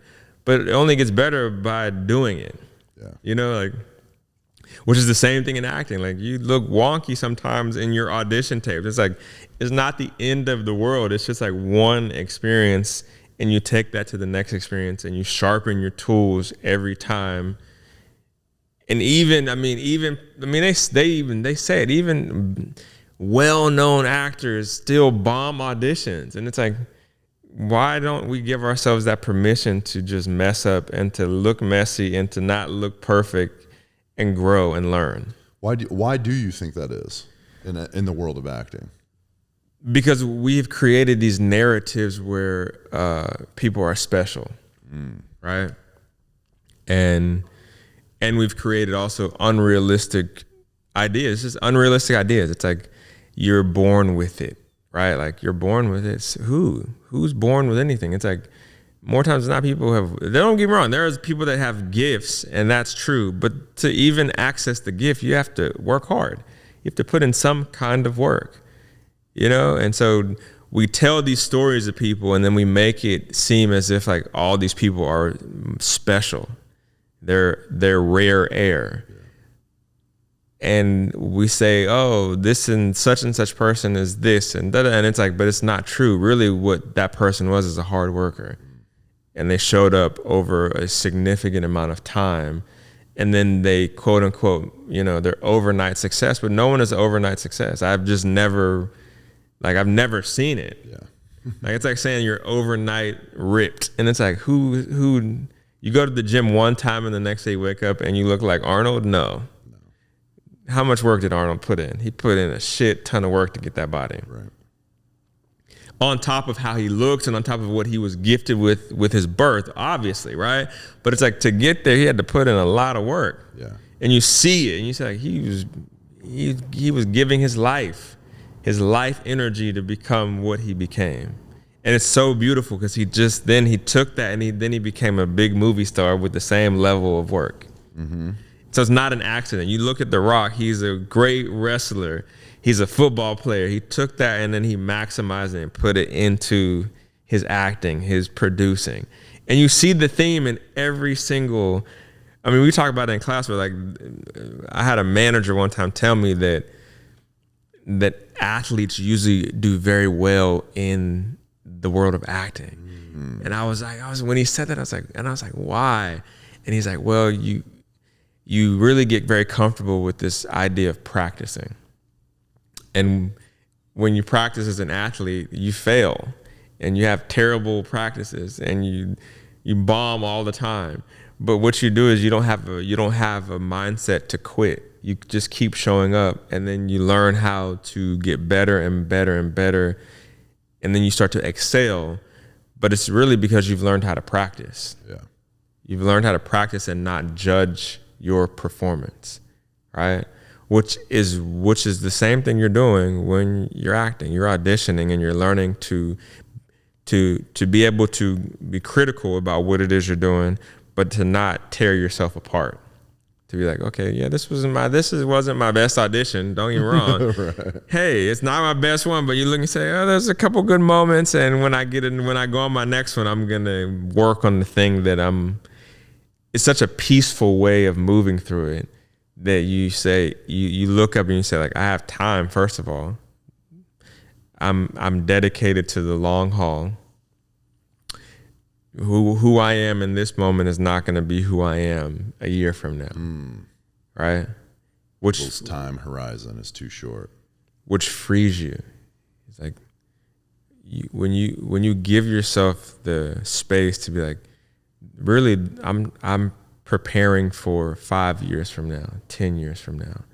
but it only gets better by doing it. Yeah. You know, like, which is the same thing in acting. Like, you look wonky sometimes in your audition tapes. It's like, it's not the end of the world. It's just like one experience, and you take that to the next experience, and you sharpen your tools every time. And they say it, even well-known actors still bomb auditions. And it's like, why don't we give ourselves that permission to just mess up and to look messy and to not look perfect and grow and learn? Why do you think that is in the world of acting? Because we've created these narratives where people are special, right? And we've created also unrealistic ideas, just unrealistic ideas. It's like, you're born with it, right? Like, you're born with it. So who's born with anything? It's like, more times than not, people don't get me wrong, there's people that have gifts, and that's true. But to even access the gift, you have to work hard. You have to put in some kind of work, you know? And so we tell these stories of people, and then we make it seem as if like all these people are special. They're rare air. And we say, this and such person is this and that, and it's like, but it's not true. Really, what that person was is a hard worker, and they showed up over a significant amount of time, and then they quote unquote, they're overnight success. But no one is overnight success. I've never seen it. Yeah, like, it's like saying you're overnight ripped, and it's like, who you go to the gym one time and the next day you wake up and you look like Arnold? No. How much work did Arnold put in? He put in a shit ton of work to get that body. Right. On top of how he looks and on top of what he was gifted with his birth, obviously, right? But it's like, to get there, he had to put in a lot of work. Yeah. And you see it, and you say, like, he was giving his life energy to become what he became. And it's so beautiful because he took that and he became a big movie star with the same level of work. So it's not an accident. You look at The Rock, he's a great wrestler. He's a football player. He took that and then he maximized it and put it into his acting, his producing. And you see the theme in every single, I mean, we talk about it in class, but like I had a manager one time tell me that athletes usually do very well in the world of acting. And I was when he said that, I was like, why? And he's like, well, you really get very comfortable with this idea of practicing. And when you practice as an athlete, you fail and you have terrible practices and you bomb all the time. But what you do is you don't have a mindset to quit. You just keep showing up, and then you learn how to get better and better and better, and then you start to excel. But it's really because you've learned how to practice. Yeah. You've learned how to practice and not judge your performance, right? Which is the same thing you're doing when you're acting. You're auditioning and you're learning to be able to be critical about what it is you're doing, but to not tear yourself apart. To be like, okay, yeah, this wasn't my best audition. Don't get me wrong. Right. Hey, it's not my best one, but you look and say, oh, there's a couple good moments, and when I go on my next one, I'm gonna work on the thing that it's such a peaceful way of moving through it that you say, you look up and you say, like, I have time. First of all, I'm dedicated to the long haul. Who I am in this moment is not going to be who I am a year from now, right? People's time horizon is too short. Which frees you. It's like when you give yourself the space to be like, really, I'm preparing for 5 years from now, 10 years from now.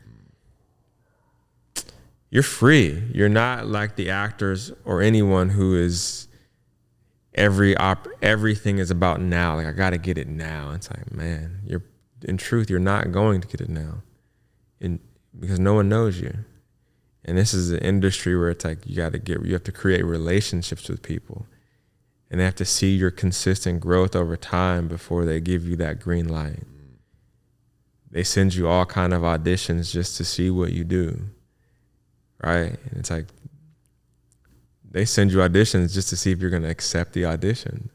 You're free. You're not like the actors or anyone who is. Everything is about now. Like, I got to get it now. It's like, man, in truth, you're not going to get it now, because no one knows you. And this is an industry where it's like you have to create relationships with people, and they have to see your consistent growth over time before they give you that green light. They send you all kind of auditions just to see what you do, right? And it's like, they send you auditions just to see if you're going to accept the audition.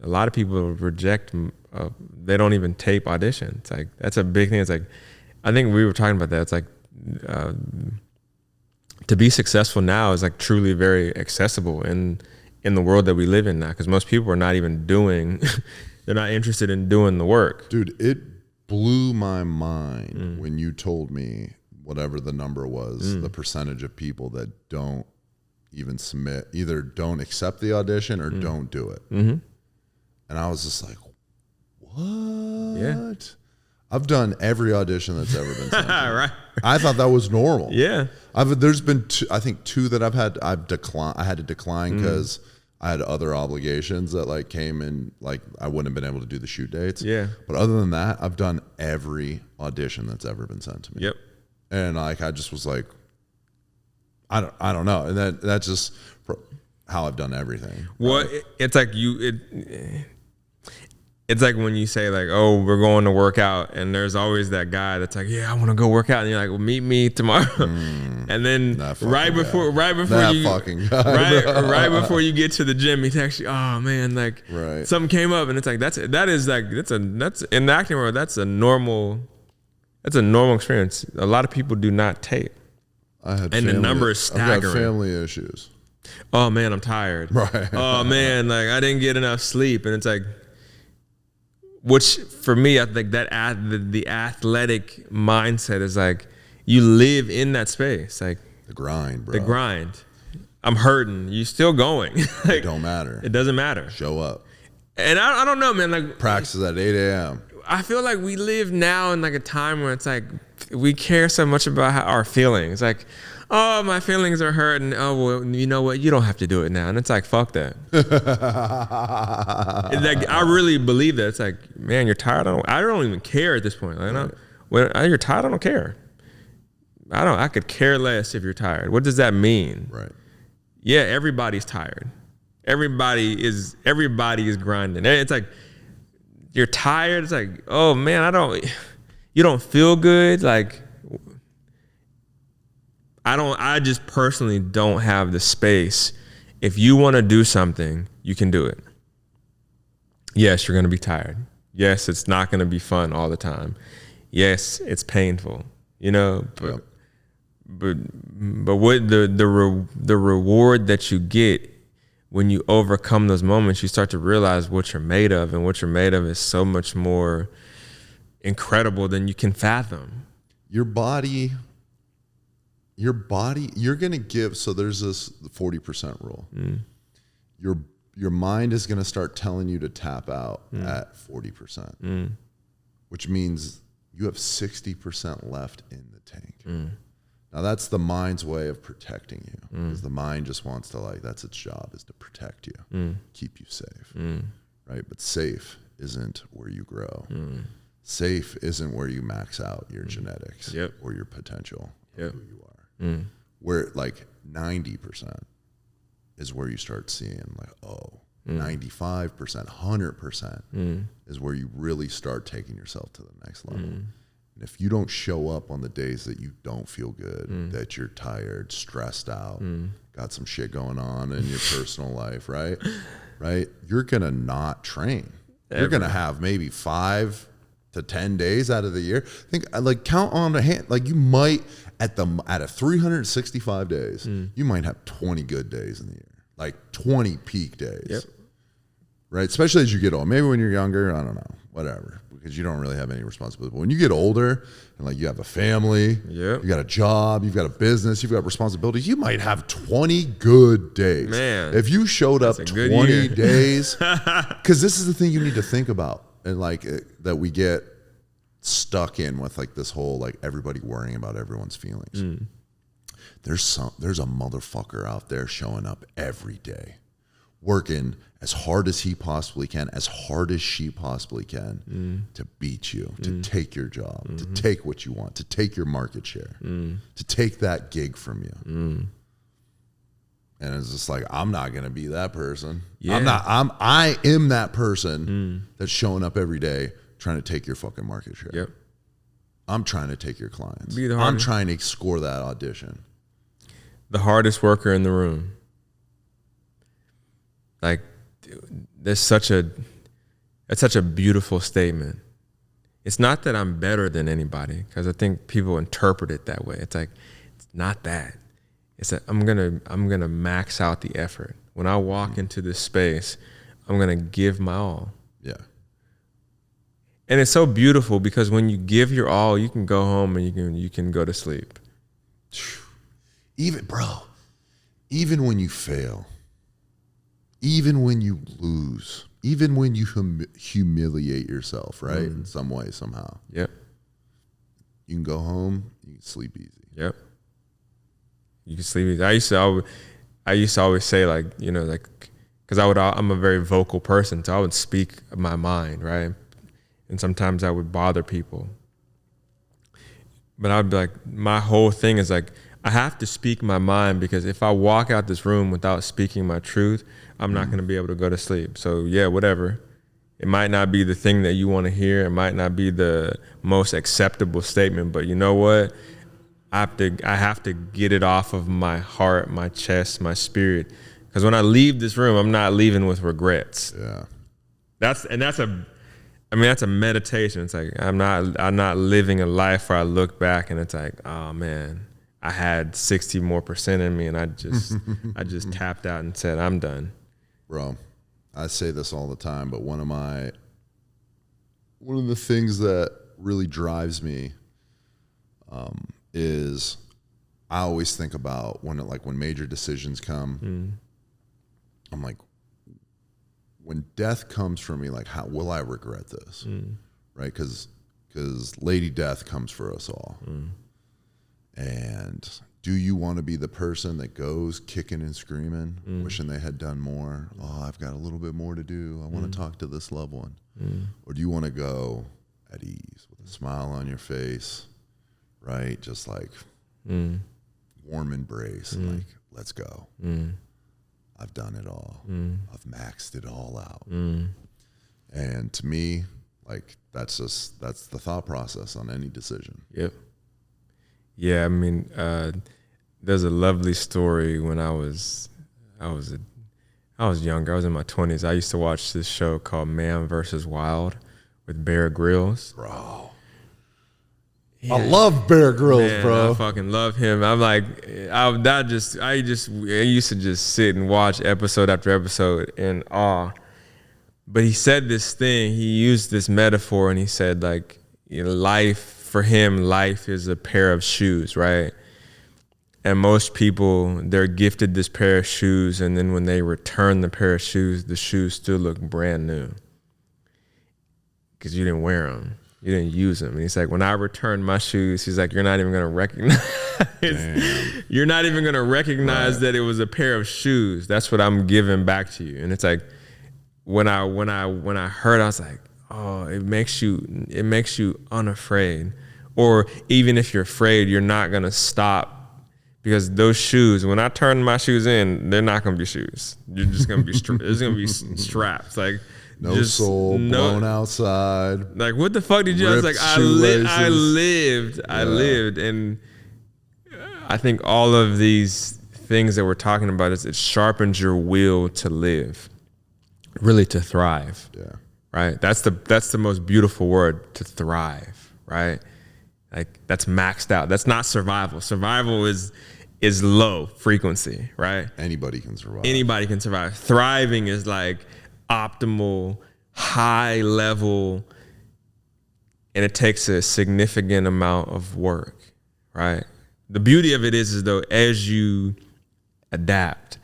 A lot of people reject, they don't even tape auditions. It's like, that's a big thing. It's like, I think we were talking about that. It's like, to be successful now is like truly very accessible in the world that we live in now, because most people are not even they're not interested in doing the work. Dude, it blew my mind when you told me whatever the number was, the percentage of people that don't even submit, either don't accept the audition or don't do it. And I was just like, what? Yeah. I've done every audition that's ever been sent. Right. I thought that was normal. Yeah. There's been two that I had to decline because I had other obligations that like came in, like I wouldn't have been able to do the shoot dates. Yeah. But other than that, I've done every audition that's ever been sent to me. Yep. And like, I just was like, I don't know, and that's just how I've done everything. Well, right? It's like it's like when you say like, oh, we're going to work out, and there's always that guy that's like, yeah, I want to go work out, and you're like, well, meet me tomorrow, and then right before you get to the gym, he's actually, oh man, like something came up, and it's like that's in the acting world, that's a normal experience. A lot of people do not tape. The number is staggering. I've got family issues. Oh man, I'm tired. Right. Oh man, like I didn't get enough sleep, and it's like, which for me, I think that the athletic mindset is like you live in that space, like the grind, bro. The grind. I'm hurting. You still going? Like, it don't matter. It doesn't matter. Show up. And I don't know, man. Like practice at 8 a.m. I feel like we live now in like a time where it's like we care so much about our feelings. Like, oh, my feelings are hurt, and oh, well, you know what? You don't have to do it now. And it's like, fuck that. It's like, I really believe that. It's like, man, you're tired. I don't even care at this point. Like, when you're tired, I don't care. I could care less if you're tired. What does that mean? Right. yeah, everybody's tired. Everybody is grinding. It's like you're tired. It's like, oh man, you don't feel good. Like I just personally don't have the space. If you want to do something, you can do it. Yes, you're going to be tired. Yes, it's not going to be fun all the time. Yes, it's painful, but what the reward that you get when you overcome those moments, you start to realize what you're made of, and what you're made of is so much more incredible than you can fathom. Your body, you're going to give, so there's this 40% rule. Your mind is going to start telling you to tap out at 40%, which means you have 60% left in the tank. Now that's the mind's way of protecting you, because the mind just wants to, that's its job, is to protect you, keep you safe, right? But safe isn't where you grow. Safe isn't where you max out your genetics or your potential of who you are. Where 90% is where you start seeing 95%, 100% is where you really start taking yourself to the next level. And if you don't show up on the days that you don't feel good, that you're tired, stressed out, got some shit going on in your personal life, right? You're going to not train. You're going to have maybe 5 to 10 days out of the year. Count on the hand, you might out of 365 days, you might have 20 good days in the year, 20 peak days, right? Especially as you get old. Maybe when you're younger, I don't know, whatever, because you don't really have any responsibility. But when you get older and you have a family, you got a job, you've got a business, you've got responsibilities, you might have 20 good days. Man, if you showed up 20 days, because this is the thing you need to think about, and that we get stuck in with this whole everybody worrying about everyone's feelings. There's a motherfucker out there showing up every day, working as hard as he possibly can, as hard as she possibly can, to beat you, to take your job, to take what you want, to take your market share, to take that gig from you. And it's just I'm not gonna be that person. I am that person that's showing up every day trying to take your fucking market share. I'm trying to take your clients. I'm trying to score that audition. The hardest worker in the room. That's such a beautiful statement. It's not that I'm better than anybody, because I think people interpret it that way. It's it's not that. It's that I'm gonna max out the effort. When I walk into this space, I'm gonna give my all. Yeah. And it's so beautiful, because when you give your all, you can go home and you can go to sleep. Even when you fail, even when you lose, even when you humiliate yourself, right? In some way, somehow. Yep. You can go home, you can sleep easy. Yep. You can sleep easy. I used to always say because I'm a very vocal person, so I would speak my mind, right? And sometimes I would bother people. But I'd be my whole thing is I have to speak my mind, because if I walk out this room without speaking my truth, I'm not going to be able to go to sleep. So yeah, whatever. It might not be the thing that you want to hear. It might not be the most acceptable statement, but you know what? I have to get it off of my heart, my chest, my spirit. Because when I leave this room, I'm not leaving with regrets. Yeah. That's a meditation. It's I'm not living a life where I look back and it's oh man, I had 60% more in me, and I just tapped out and said, I'm done. Bro, I say this all the time, but one of the things that really drives me is I always think about when major decisions come. I'm when death comes for me, how will I regret this? Right? Because Lady Death comes for us all. And do you want to be the person that goes kicking and screaming, wishing they had done more? Oh, I've got a little bit more to do. I want to talk to this loved one. Or do you want to go at ease with a smile on your face, right? Just warm embrace, let's go. I've done it all. I've maxed it all out. And to me, like that's the thought process on any decision. Yep. Yeah, I mean, there's a lovely story when I was younger. I was in my 20s. I used to watch this show called Man vs. Wild with Bear Grylls. Bro. I love Bear Grylls, Man, bro. I fucking love him. I'm like, I used to just sit and watch episode after episode in awe. But he said this thing, he used this metaphor, and he said, like, you know, for him, life is a pair of shoes, right? And most people, they're gifted this pair of shoes, and then when they return the pair of shoes, the shoes still look brand new because you didn't wear them. You didn't use them. And he's like, when I return my shoes, he's like, you're not even going to recognize. You're not even going to recognize that it was a pair of shoes. That's what I'm giving back to you. And it's like, when I heard, I was like, oh, it makes you unafraid. Or even if you're afraid, you're not going to stop, because those shoes, when I turn my shoes in, they're not going to be shoes. You're just going to be, there's going to be straps. Like, no soul, blown outside. Like, what the fuck did you? I was like, I lived, and I think all of these things that we're talking about is it sharpens your will to live, really to thrive. Yeah, right. That's the most beautiful word, to thrive. Right, like that's maxed out. That's not survival. Survival is low frequency. Right. Anybody can survive. Anybody can survive. Thriving is like optimal, high level, and it takes a significant amount of work, right? The beauty of it is though, as you adapt,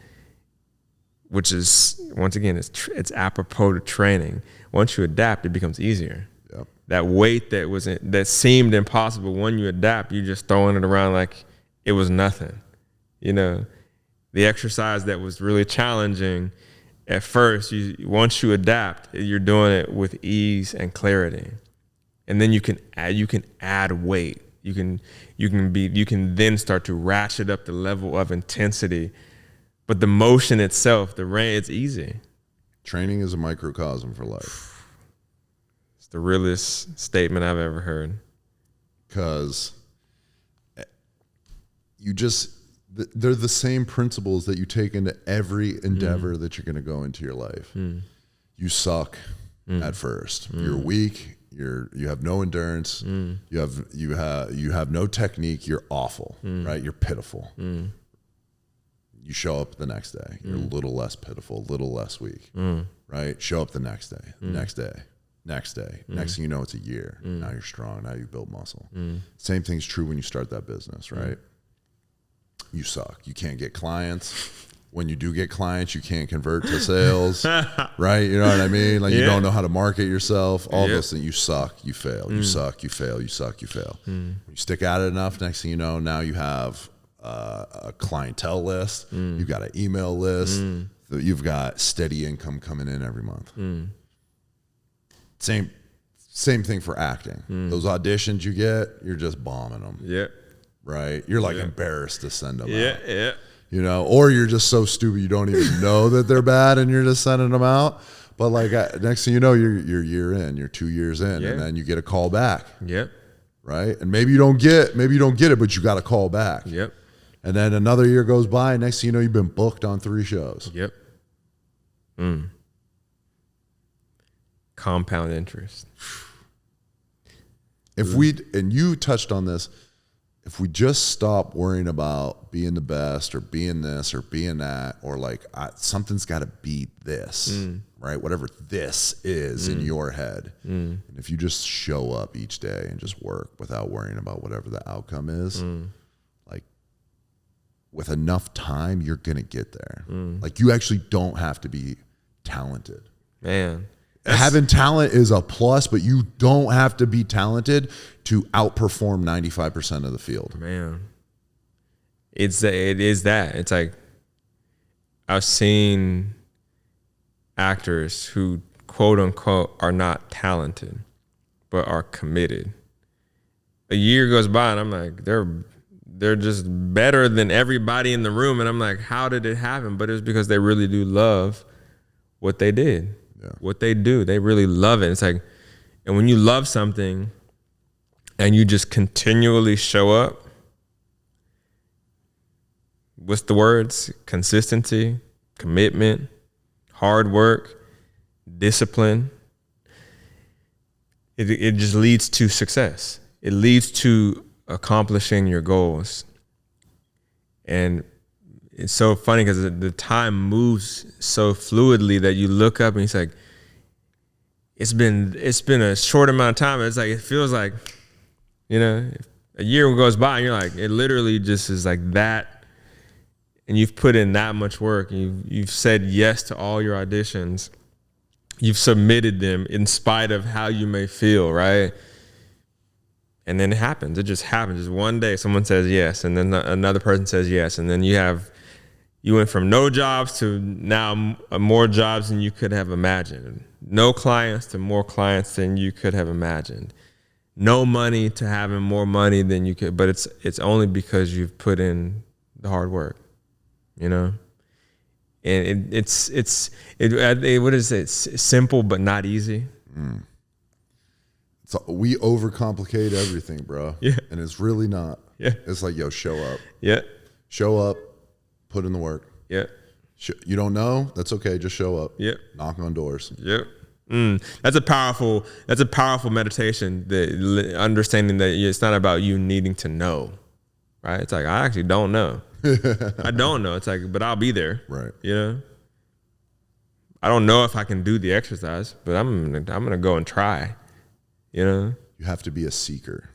which is, once again, it's apropos to training. Once you adapt, it becomes easier. Yep. That weight that seemed impossible, when you adapt, you're just throwing it around like it was nothing. You know, the exercise that was really challenging at first, once you adapt, you're doing it with ease and clarity, and then you can add weight. You can then start to ratchet up the level of intensity, but the motion itself, it's easy. Training is a microcosm for life. It's the realest statement I've ever heard. Because they're the same principles that you take into every endeavor that you're going to go into your life. You suck at first. You're weak. You have no endurance. You have no technique. You're awful, right? You're pitiful. You show up the next day. You're a little less pitiful, a little less weak, right? Show up the next day, next day. Next thing you know, it's a year. Now you're strong. Now you build muscle. Same thing's true when you start that business, right? You suck. You can't get clients. When you do get clients, you can't convert to sales, right? You know what I mean? Like, you don't know how to market yourself. All those things. You suck. You fail. You suck. You fail. You suck. You fail. When you stick at it enough, next thing you know, now you have a clientele list. You've got an email list. You've got steady income coming in every month. Same thing for acting. Those auditions you get, you're just bombing them. Yep. Right? You're like embarrassed to send them out. Yeah. You know, or you're just so stupid you don't even know that they're bad and you're just sending them out. But like next thing you know, you're a year in, you're 2 years in, and then you get a call back. Yep. Right? And maybe you don't get it, but you got a call back. Yep. And then another year goes by, next thing you know, you've been booked on 3 shows. Yep. Compound interest. And you touched on this, if we just stop worrying about being the best or being this or being that, or like something's got to beat this, right? Whatever this is in your head. And if you just show up each day and just work without worrying about whatever the outcome is, like with enough time, you're going to get there. Like you actually don't have to be talented. Man. Having talent is a plus, but you don't have to be talented to outperform 95% of the field. Man, it is that. It's like I've seen actors who quote unquote are not talented, but are committed. A year goes by and I'm like, they're just better than everybody in the room. And I'm like, how did it happen? But it's because they really do love what they did, what they do. They really love it. It's like, and when you love something and you just continually show up, what's the words? Consistency, commitment, hard work, discipline. It just leads to success. It leads to accomplishing your goals. And it's so funny because the time moves so fluidly that you look up and it's like, it's been a short amount of time. It's like, it feels like, you know, a year goes by and you're like, it literally just is like that. And you've put in that much work. You've said yes to all your auditions. You've submitted them in spite of how you may feel, right? And then it happens. It just happens. Just one day someone says yes, and then another person says yes, and then you went from no jobs to now more jobs than you could have imagined. No clients to more clients than you could have imagined. No money to having more money than you could. But it's only because you've put in the hard work, you know. And it's what is it? It's simple but not easy. So we overcomplicate everything, bro. Yeah. And it's really not. Yeah. It's like, yo, show up. Yeah. Show up, put in the work. Yeah. You don't know? That's okay. Just show up. Yeah. Knock on doors. Yep. That's a powerful meditation. That understanding that it's not about you needing to know, right? It's like, I actually don't know. I don't know. It's like, but I'll be there. Right. You know. I don't know if I can do the exercise, but I'm gonna go and try. You know. You have to be a seeker.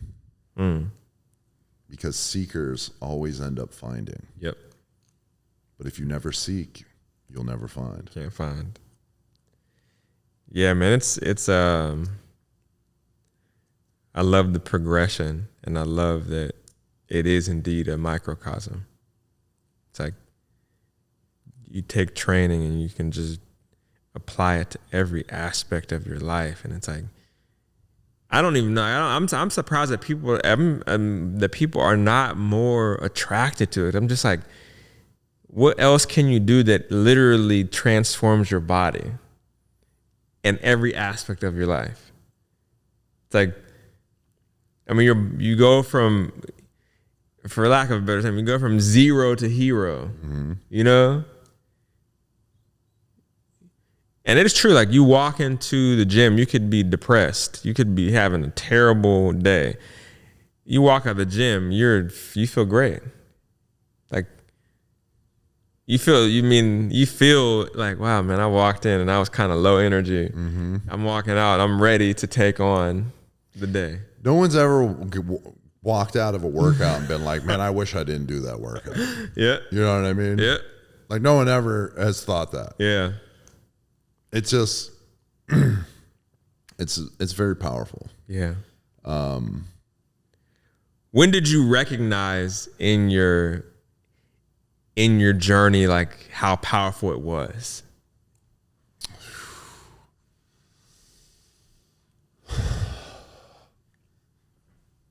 Because seekers always end up finding. Yep. But if you never seek, you'll never find. Can't find. Yeah, man, it's I love the progression, and I love that it is indeed a microcosm. It's like you take training and you can just apply it to every aspect of your life, and it's like, I don't even know. I'm surprised that people are not more attracted to it. I'm just like, what else can you do that literally transforms your body in every aspect of your life? It's like, I mean, you go from, for lack of a better term, you go from zero to hero, you know? And it is true, like you walk into the gym, you could be depressed. You could be having a terrible day. You walk out of the gym, you feel great. Like you feel like, wow, man, I walked in and I was kind of low energy. I'm walking out, I'm ready to take on the day. No one's ever walked out of a workout and been like, man, I wish I didn't do that workout. Yeah. You know what I mean? Yeah. Like no one ever has thought that. Yeah. It's just, it's very powerful. Yeah. When did you recognize in your journey, like how powerful it was?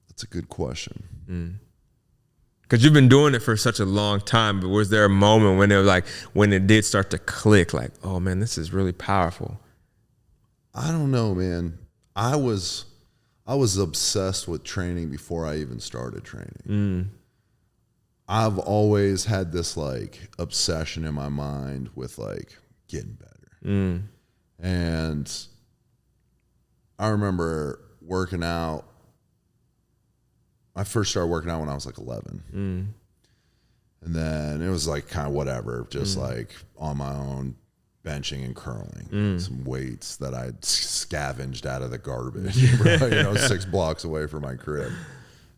That's a good question. Because you've been doing it for such a long time, but was there a moment when it did start to click, like, oh man, this is really powerful? I don't know, man. I was obsessed with training before I even started training. I've always had this like obsession in my mind with like getting better. And I remember working out. I first started working out when I was like 11. And then it was like kind of whatever, just like on my own, benching and curling, some weights that I'd scavenged out of the garbage, bro, 6 blocks away from my crib.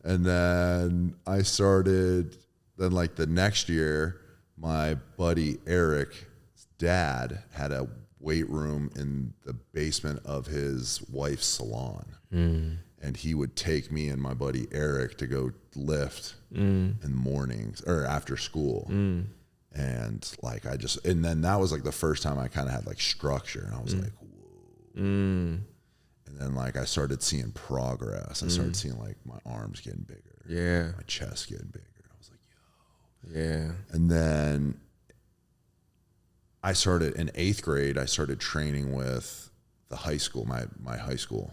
And then I started, then like the next year, my buddy Eric's dad had a weight room in the basement of his wife's salon. And he would take me and my buddy Eric to go lift in the mornings or after school. And like, and then that was like the first time I kind of had like structure, and I was like, whoa. And then like, I started seeing progress. I started seeing like my arms getting bigger. Yeah. My chest getting bigger. Yeah. And then I started in 8th grade, I started training with the high school, my high school.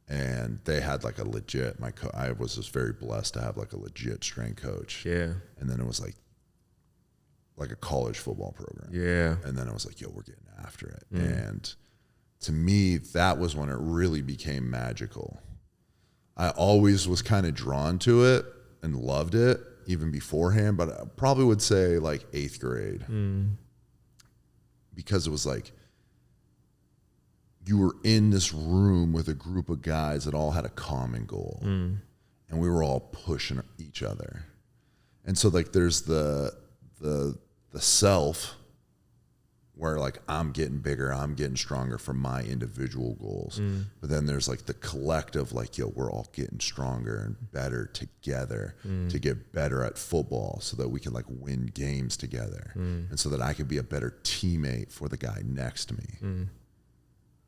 And they had like a legit, I was just very blessed to have like a legit strength coach. Yeah. And then it was like a college football program. Yeah. And then I was like, yo, we're getting after it. And to me, that was when it really became magical. I always was kind of drawn to it and loved it even beforehand, but I probably would say like 8th grade. Because it was like, you were in this room with a group of guys that all had a common goal. And we were all pushing each other. And so like there's the self where like I'm getting bigger, I'm getting stronger for my individual goals. But then there's like the collective, like, yo, we're all getting stronger and better together to get better at football so that we can like win games together. And so that I can be a better teammate for the guy next to me.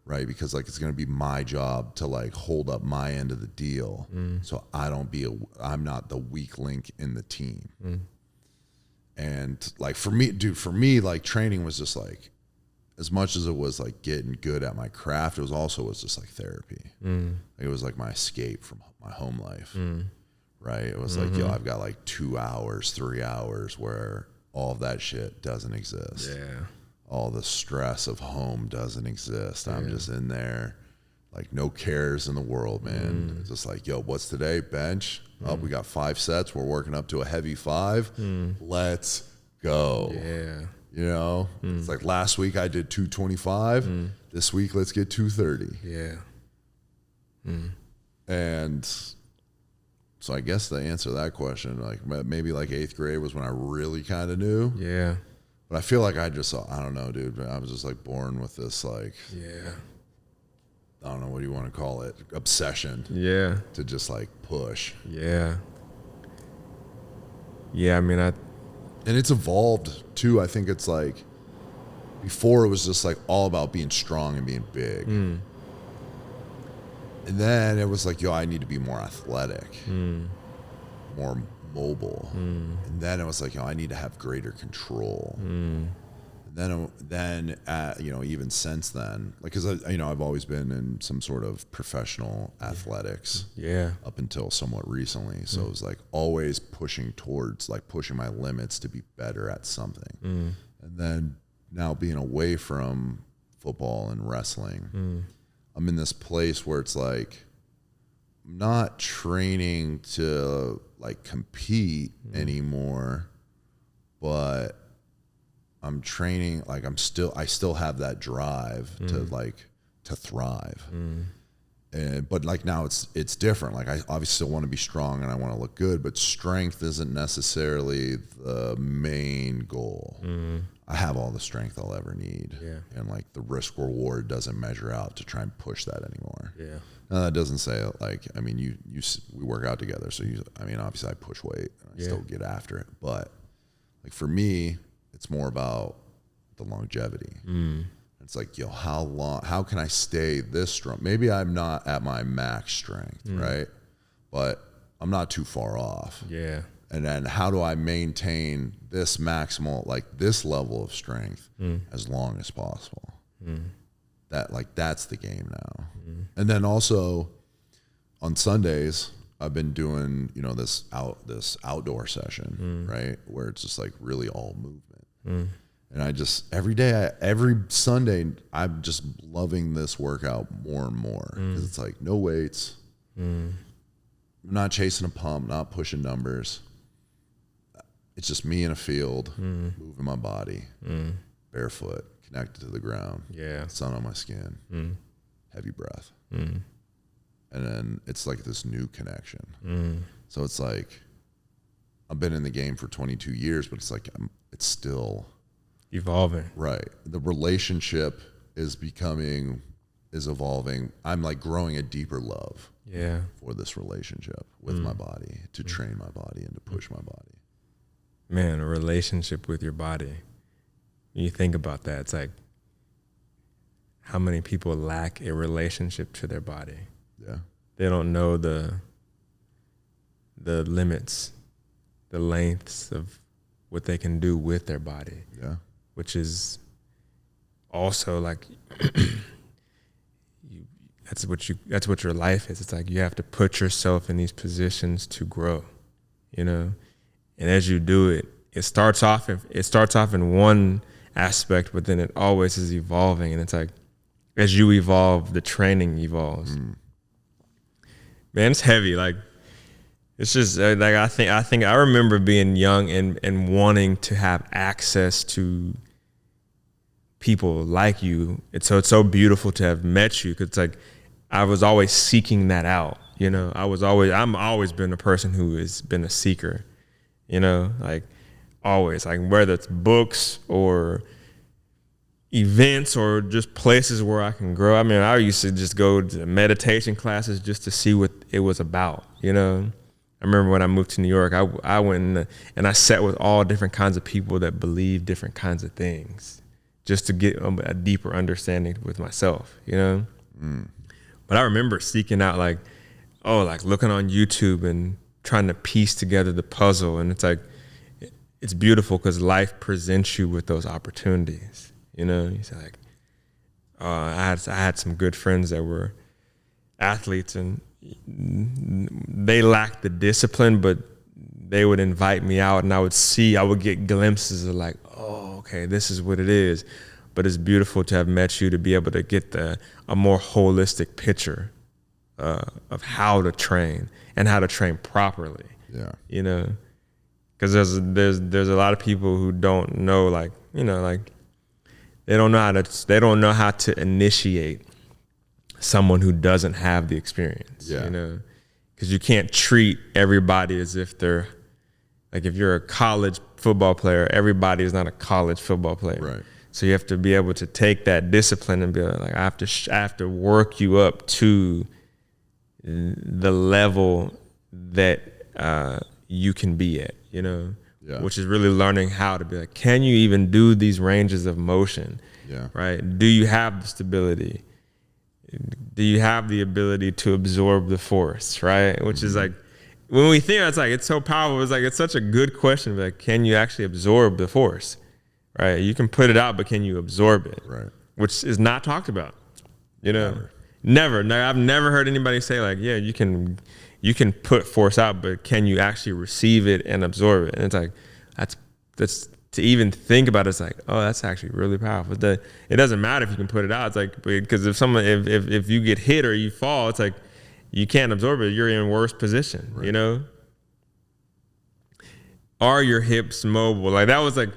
Right? Because like it's going to be my job to like hold up my end of the deal. So I'm not the weak link in the team. And like for me, like training was just like, as much as it was like getting good at my craft, it was just like therapy. It was like my escape from my home life. Right? It was like, yo, I've got like 2 hours, 3 hours where all of that shit doesn't exist. Yeah. All the stress of home doesn't exist. I'm just in there, like no cares in the world, man. Just like, yo, what's today? Bench. Oh, we got 5 sets. We're working up to a heavy 5. Let's go. Yeah. You know, it's like last week I did 225. This week, let's get 230. Yeah. And so I guess the answer to that question, like maybe like 8th grade was when I really kind of knew. Yeah. But I feel like I don't know, dude. I was just like born with this, like, Yeah. I don't know, what do you want to call it? Obsession. Yeah. To just like push. Yeah. Yeah. I mean, And it's evolved too. I think it's like, before it was just like all about being strong and being big. And then it was like, yo, I need to be more athletic, more mobile. And then it was like, yo, I need to have greater control. And then you know, even since then, like, cause I've always been in some sort of professional athletics. Yeah. Up until somewhat recently. So it was like always pushing towards, like pushing my limits to be better at something. And then now being away from football and wrestling, I'm in this place where it's like, I'm not training to like compete anymore, but I'm training, like I still have that drive to thrive. But like now it's different. Like I obviously still want to be strong and I want to look good, but strength isn't necessarily the main goal. I have all the strength I'll ever need. Yeah. And like the risk reward doesn't measure out to try and push that anymore. Yeah. Now that doesn't say like, I mean, we work out together. So obviously I push weight and I still get after it, but like for me, it's more about the longevity. It's like, yo, how can I stay this strong? Maybe I'm not at my max strength, right? But I'm not too far off. Yeah. And then how do I maintain this maximal, like this level of strength as long as possible? That's the game now. And then also on Sundays, I've been doing, this outdoor session, right? Where it's just like really all movement. And I just, every Sunday, I'm just loving this workout more and more. Because it's like no weights. I'm not chasing a pump, not pushing numbers. It's just me in a field, moving my body, barefoot, connected to the ground. Yeah. Sun on my skin, heavy breath. And then it's like this new connection. So it's like, I've been in the game for 22 years, but it's like, it's still evolving. Right. The relationship is evolving. I'm like growing a deeper love for this relationship with my body, to train my body and to push my body. Man, a relationship with your body. When you think about that, it's like how many people lack a relationship to their body. Yeah. They don't know the limits, the lengths of what they can do with their body. Yeah. Which is also like that's what your life is. It's like you have to put yourself in these positions to grow, you know. And as you do it, it starts off in one aspect, but then it always is evolving. And it's like as you evolve, the training evolves. Man, it's heavy. Like it's just like I think I remember being young and wanting to have access to people like you. It's so beautiful to have met you, because it's like I was always seeking that out. You know, I'm always been a person who has been a seeker. You know, like always, like whether it's books or events or just places where I can grow. I mean, I used to just go to meditation classes just to see what it was about. You know, I remember when I moved to New York, I went and I sat with all different kinds of people that believe different kinds of things, just to get a deeper understanding with myself, you know? But I remember seeking out like looking on YouTube and trying to piece together the puzzle. And it's like, it's beautiful because life presents you with those opportunities, you know? You say like, I had some good friends that were athletes, and they lacked the discipline, but they would invite me out, and I would get glimpses of like, oh, okay, this is what it is. But it's beautiful to have met you, to be able to get a more holistic picture of how to train and how to train properly. Yeah, you know, because there's a lot of people who don't know, like, you know, like they don't know how to initiate someone who doesn't have the experience. Yeah, you know, because you can't treat everybody as if they're like, if you're a college football player, everybody is not a college football player. Right. So you have to be able to take that discipline and be like, I have to work you up to the level that you can be at, you know, which is really learning how to be like, can you even do these ranges of motion? Yeah. Right. Do you have the stability? Do you have the ability to absorb the force? Right. Which is like, when we think, it's like, it's so powerful. It's like, it's such a good question. Like, can you actually absorb the force? Right. You can put it out, but can you absorb it? Right. Which is not talked about. You know, never. No, I've never heard anybody say like, yeah, you can put force out, but can you actually receive it and absorb it? And it's like, that's to even think about it, it's like, oh, that's actually really powerful. It doesn't matter if you can put it out. It's like, because if you get hit or you fall, it's like, you can't absorb it. You're in a worse position, you know? Are your hips mobile? Like that was like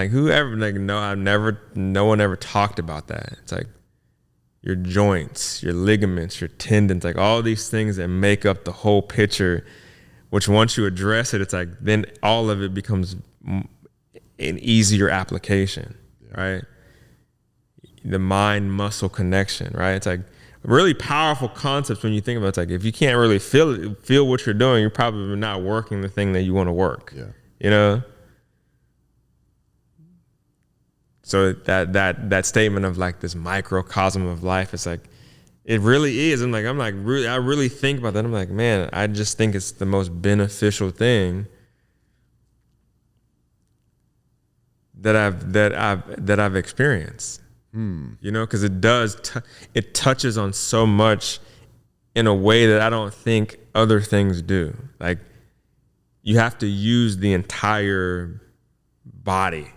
whoever, like, no one ever talked about that. It's like your joints, your ligaments, your tendons, like all these things that make up the whole picture, which once you address it, it's like, then all of it becomes an easier application, right? The mind-muscle connection, right? It's like really powerful concepts when you think about it. It's like, if you can't really feel what you're doing, you're probably not working the thing that you want to work. Yeah. You know? So that statement of like this microcosm of life, it's like, it really is. I really think about that. I'm like, man, I just think it's the most beneficial thing that I've experienced. You know, because it touches on so much in a way that I don't think other things do. Like, you have to use the entire body,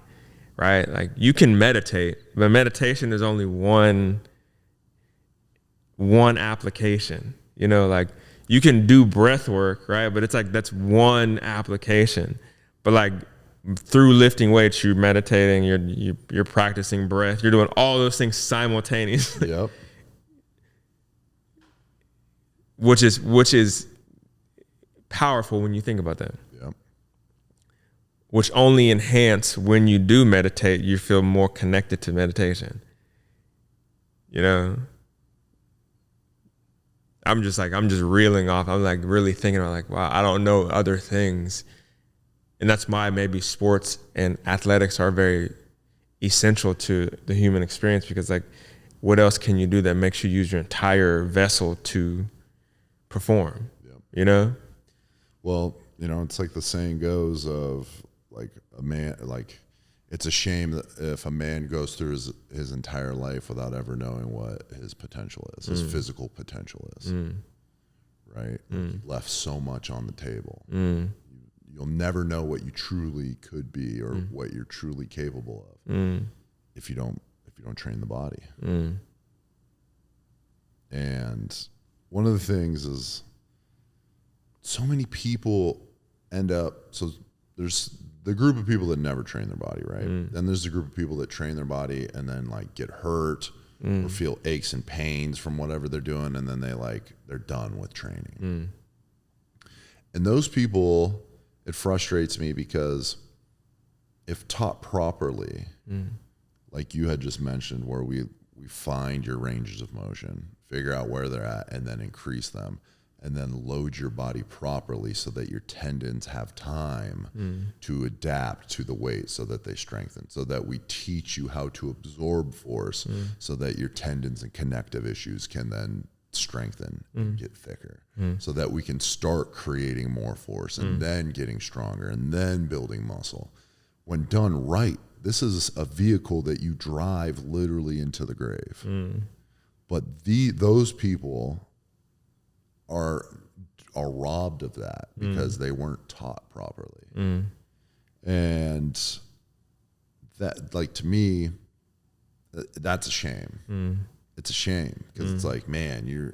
right? Like, you can meditate, but meditation is only one application. You know, like, you can do breath work, right? But it's like, that's one application. But like, through lifting weights, you're meditating, you're practicing breath, you're doing all those things simultaneously. Yep. Which is powerful when you think about that. Yep. Which only enhance when you do meditate, you feel more connected to meditation. You know? I'm just reeling off. I'm like really thinking about like, wow, I don't know other things. And that's why maybe sports and athletics are very essential to the human experience, because like, what else can you do that makes you use your entire vessel to perform? Yep. You know? Well, you know, it's like the saying goes of like a man, like it's a shame that if a man goes through his entire life without ever knowing what his potential is, his physical potential is, right? Like he left so much on the table. You'll never know what you truly could be or what you're truly capable of if you don't train the body. And one of the things is so many people end up, so there's the group of people that never train their body, right? Then there's the group of people that train their body and then like get hurt or feel aches and pains from whatever they're doing, and then they're done with training. And those people, it frustrates me because if taught properly, like you had just mentioned, where we find your ranges of motion, figure out where they're at, and then increase them, and then load your body properly so that your tendons have time to adapt to the weight so that they strengthen, so that we teach you how to absorb force so that your tendons and connective issues can then strengthen and get thicker, so that we can start creating more force and then getting stronger and then building muscle. When done right, this is a vehicle that you drive literally into the grave. But those people are robbed of that because they weren't taught properly. And that, like, to me, that's a shame. It's a shame because it's like, man, you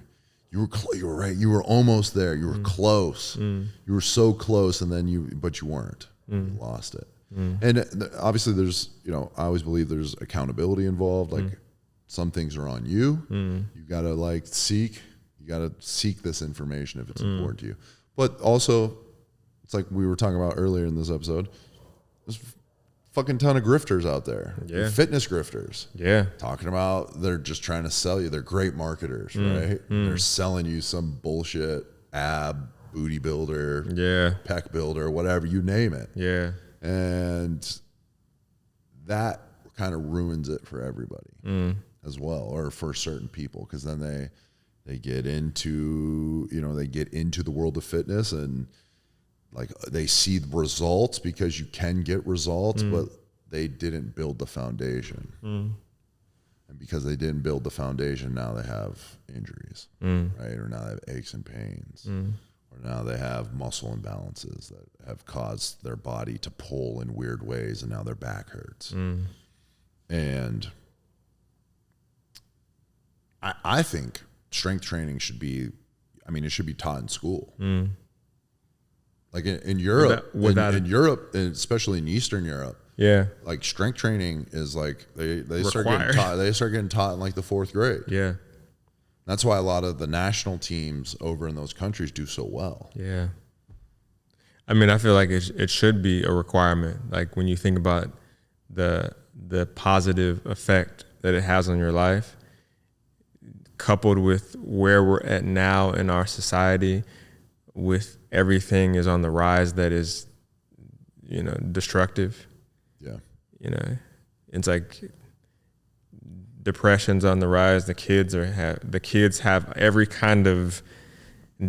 were right. You were almost there. You were close. You were so close, and then but you weren't. You lost it. And obviously, there's, I always believe there's accountability involved. Like, some things are on you. You gotta seek this information if it's important to you. But also, it's like we were talking about earlier in this episode. There's fucking ton of grifters out there. Yeah. Fitness grifters. Yeah. Talking about they're just trying to sell you. They're great marketers, right? They're selling you some bullshit ab, booty builder, pec builder, whatever, you name it. Yeah. And that kind of ruins it for everybody as well, or for certain people, because then they get into, the world of fitness, and like they see the results because you can get results, but they didn't build the foundation. And because they didn't build the foundation, now they have injuries, right? Or now they have aches and pains. Or now they have muscle imbalances that have caused their body to pull in weird ways, and now their back hurts. And I think strength training should be taught in school. Like in Europe, in Europe, and especially in Eastern Europe, like strength training is like they start getting taught in like the 4th grade. Yeah. That's why a lot of the national teams over in those countries do so well. Yeah. I mean, I feel like it should be a requirement. Like when you think about the positive effect that it has on your life, coupled with where we're at now in our society, with everything is on the rise that is, destructive. Yeah. It's like depression's on the rise. The kids have every kind of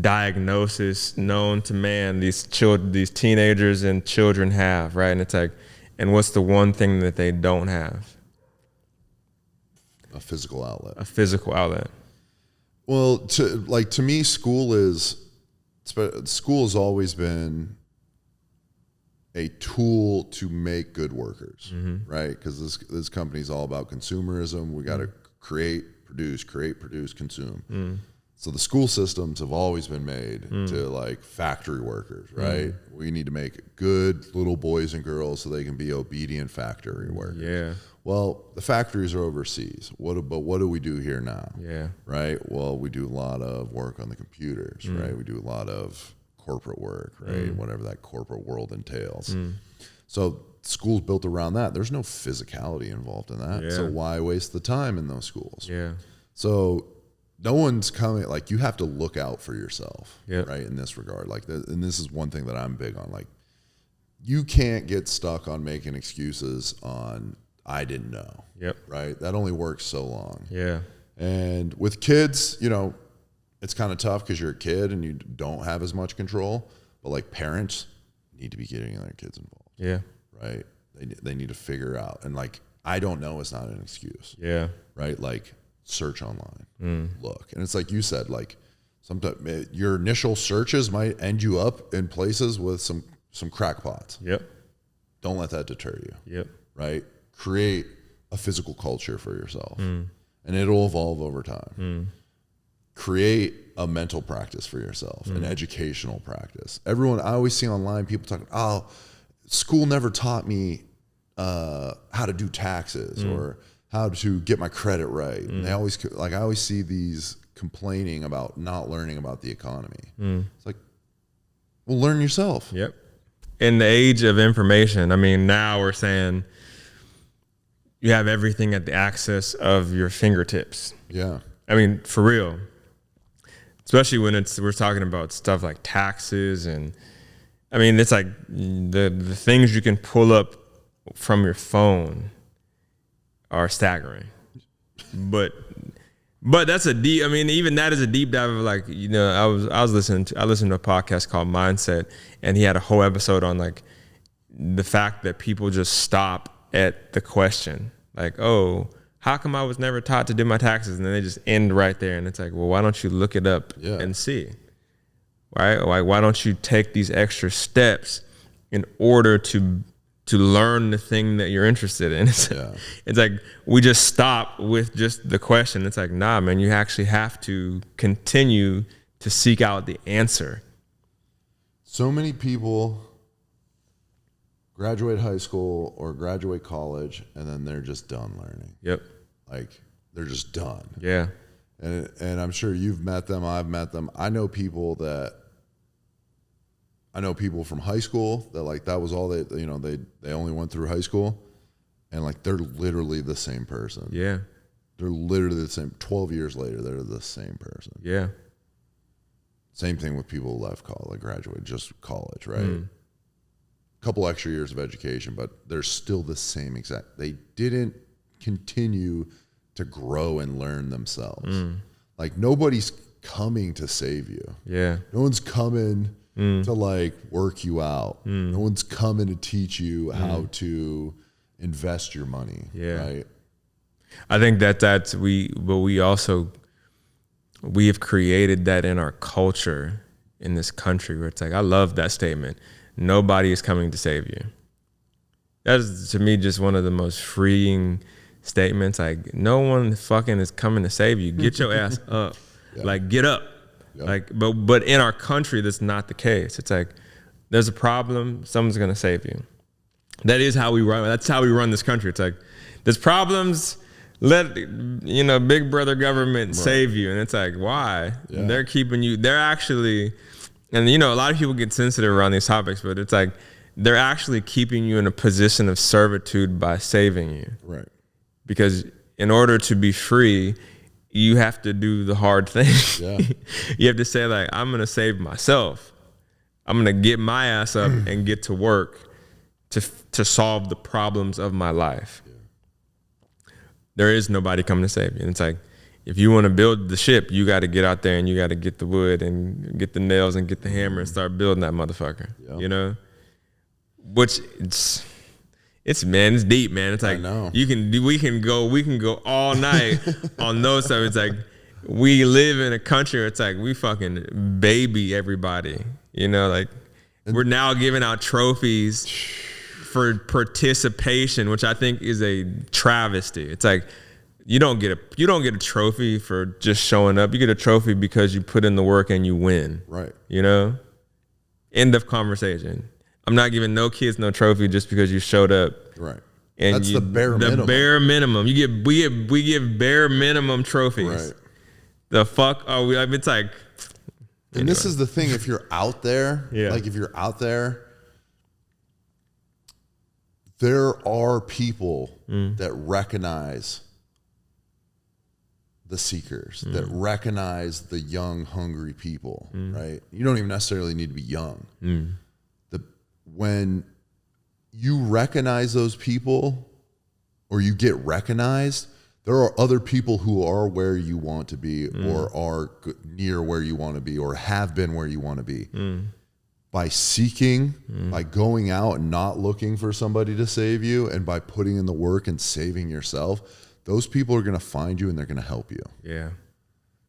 diagnosis known to man. These teenagers and children have, right? And it's like, and what's the one thing that they don't have? A physical outlet. A physical outlet. Well, to me, school has always been a tool to make good workers, right? Because this company is all about consumerism. We got to create, produce, consume. So the school systems have always been made to like factory workers, right? We need to make good little boys and girls so they can be obedient factory workers. Yeah. Well, the factories are overseas. What do we do here now? Yeah. Right? Well, we do a lot of work on the computers, right? We do a lot of corporate work, right? Whatever that corporate world entails. So schools built around that. There's no physicality involved in that. Yeah. So why waste the time in those schools? Yeah. So no one's coming, like you have to look out for yourself, Yep. right? In this regard, and this is one thing that I'm big on. Like you can't get stuck on making excuses on, I didn't know. Yep. Right? That only works so long. Yeah. And with kids, it's kind of tough because you're a kid and you don't have as much control. But like parents need to be getting their kids involved. Yeah. right? They need to figure out. And like, I don't know is not an excuse. Yeah. Right? Like, search online, look. And it's like you said, like, sometimes your initial searches might end you up in places with some crackpots. Yep. Don't let that deter you. Yep. Right? Create a physical culture for yourself, and it'll evolve over time. Create a mental practice for yourself, an educational practice. I always see online people talking, oh, school never taught me how to do taxes or how to get my credit right. And I always see these complaining about not learning about the economy. It's like, well, learn yourself. Yep. In the age of information, I mean, now we're saying you have everything at the access of your fingertips. Yeah. I mean, for real. Especially when we're talking about stuff like taxes, and I mean, it's like the things you can pull up from your phone are staggering. But that's a deep. I mean, even that is a deep dive of, like, you know, I listened to a podcast called Mindset, and he had a whole episode on like the fact that people just stop at the question, like, oh, how come I was never taught to do my taxes? And then they just end right there. And it's like, well, why don't you look it up and see? Right? Like, why don't you take these extra steps in order to learn the thing that you're interested in? It's like we just stop with just the question. It's like, nah, man, you actually have to continue to seek out the answer. So many people graduate high school or graduate college, and then they're just done learning. Yep. Like, they're just done. Yeah. And I'm sure you've met them. I've met them. I know people from high school that, like, that was all they only went through high school, and like, they're literally the same person. Yeah. They're literally the same. 12 years later, they're the same person. Yeah. Same thing with people who left college, graduated just college, right? Couple extra years of education, but they're still the same exact. They didn't continue to grow and learn themselves. Like, nobody's coming to save you. Yeah. No one's coming to like work you out. No one's coming to teach you how to invest your money. Yeah. Right. I think but we have created that in our culture in this country, where it's like, I love that statement. Nobody is coming to save you. That is, to me, just one of the most freeing statements. Like, no one fucking is coming to save you. Get your ass up. Like, get up. Yep. Like, but in our country, that's not the case. It's like, there's a problem, someone's gonna save you. That is how we run. That's how we run this country. It's like, there's problems, let big brother government save you. And it's like, why? Yeah. They're keeping you. They're actually. And, a lot of people get sensitive around these topics, but it's like, they're actually keeping you in a position of servitude by saving you. Right. Because in order to be free, you have to do the hard thing. Yeah. You have to say, like, I'm going to save myself. I'm going to get my ass up and get to work to solve the problems of my life. Yeah. There is nobody coming to save you. And it's like, if you want to build the ship, you got to get out there and you got to get the wood and get the nails and get the hammer and start building that motherfucker. Yep. Which it's deep, man. It's like, we can go all night on those stuff. It's like, we live in a country where it's like, we fucking baby everybody. Like, we're now giving out trophies for participation, which I think is a travesty. It's like, you don't get a trophy for just showing up. You get a trophy because you put in the work and you win. Right. End of conversation. I'm not giving no kids no trophy just because you showed up. Right. And that's the bare minimum. The bare minimum. We give bare minimum trophies. Right. The fuck are we? It's like. And this is the thing. If you're out there, like, if you're out there, there are people that recognize the seekers, that recognize the young, hungry people, right? You don't even necessarily need to be young. When you recognize those people, or you get recognized, there are other people who are where you want to be, or are near where you want to be, or have been where you want to be. by seeking, by going out and not looking for somebody to save you, and by putting in the work and saving yourself, those people are going to find you and they're going to help you. Yeah.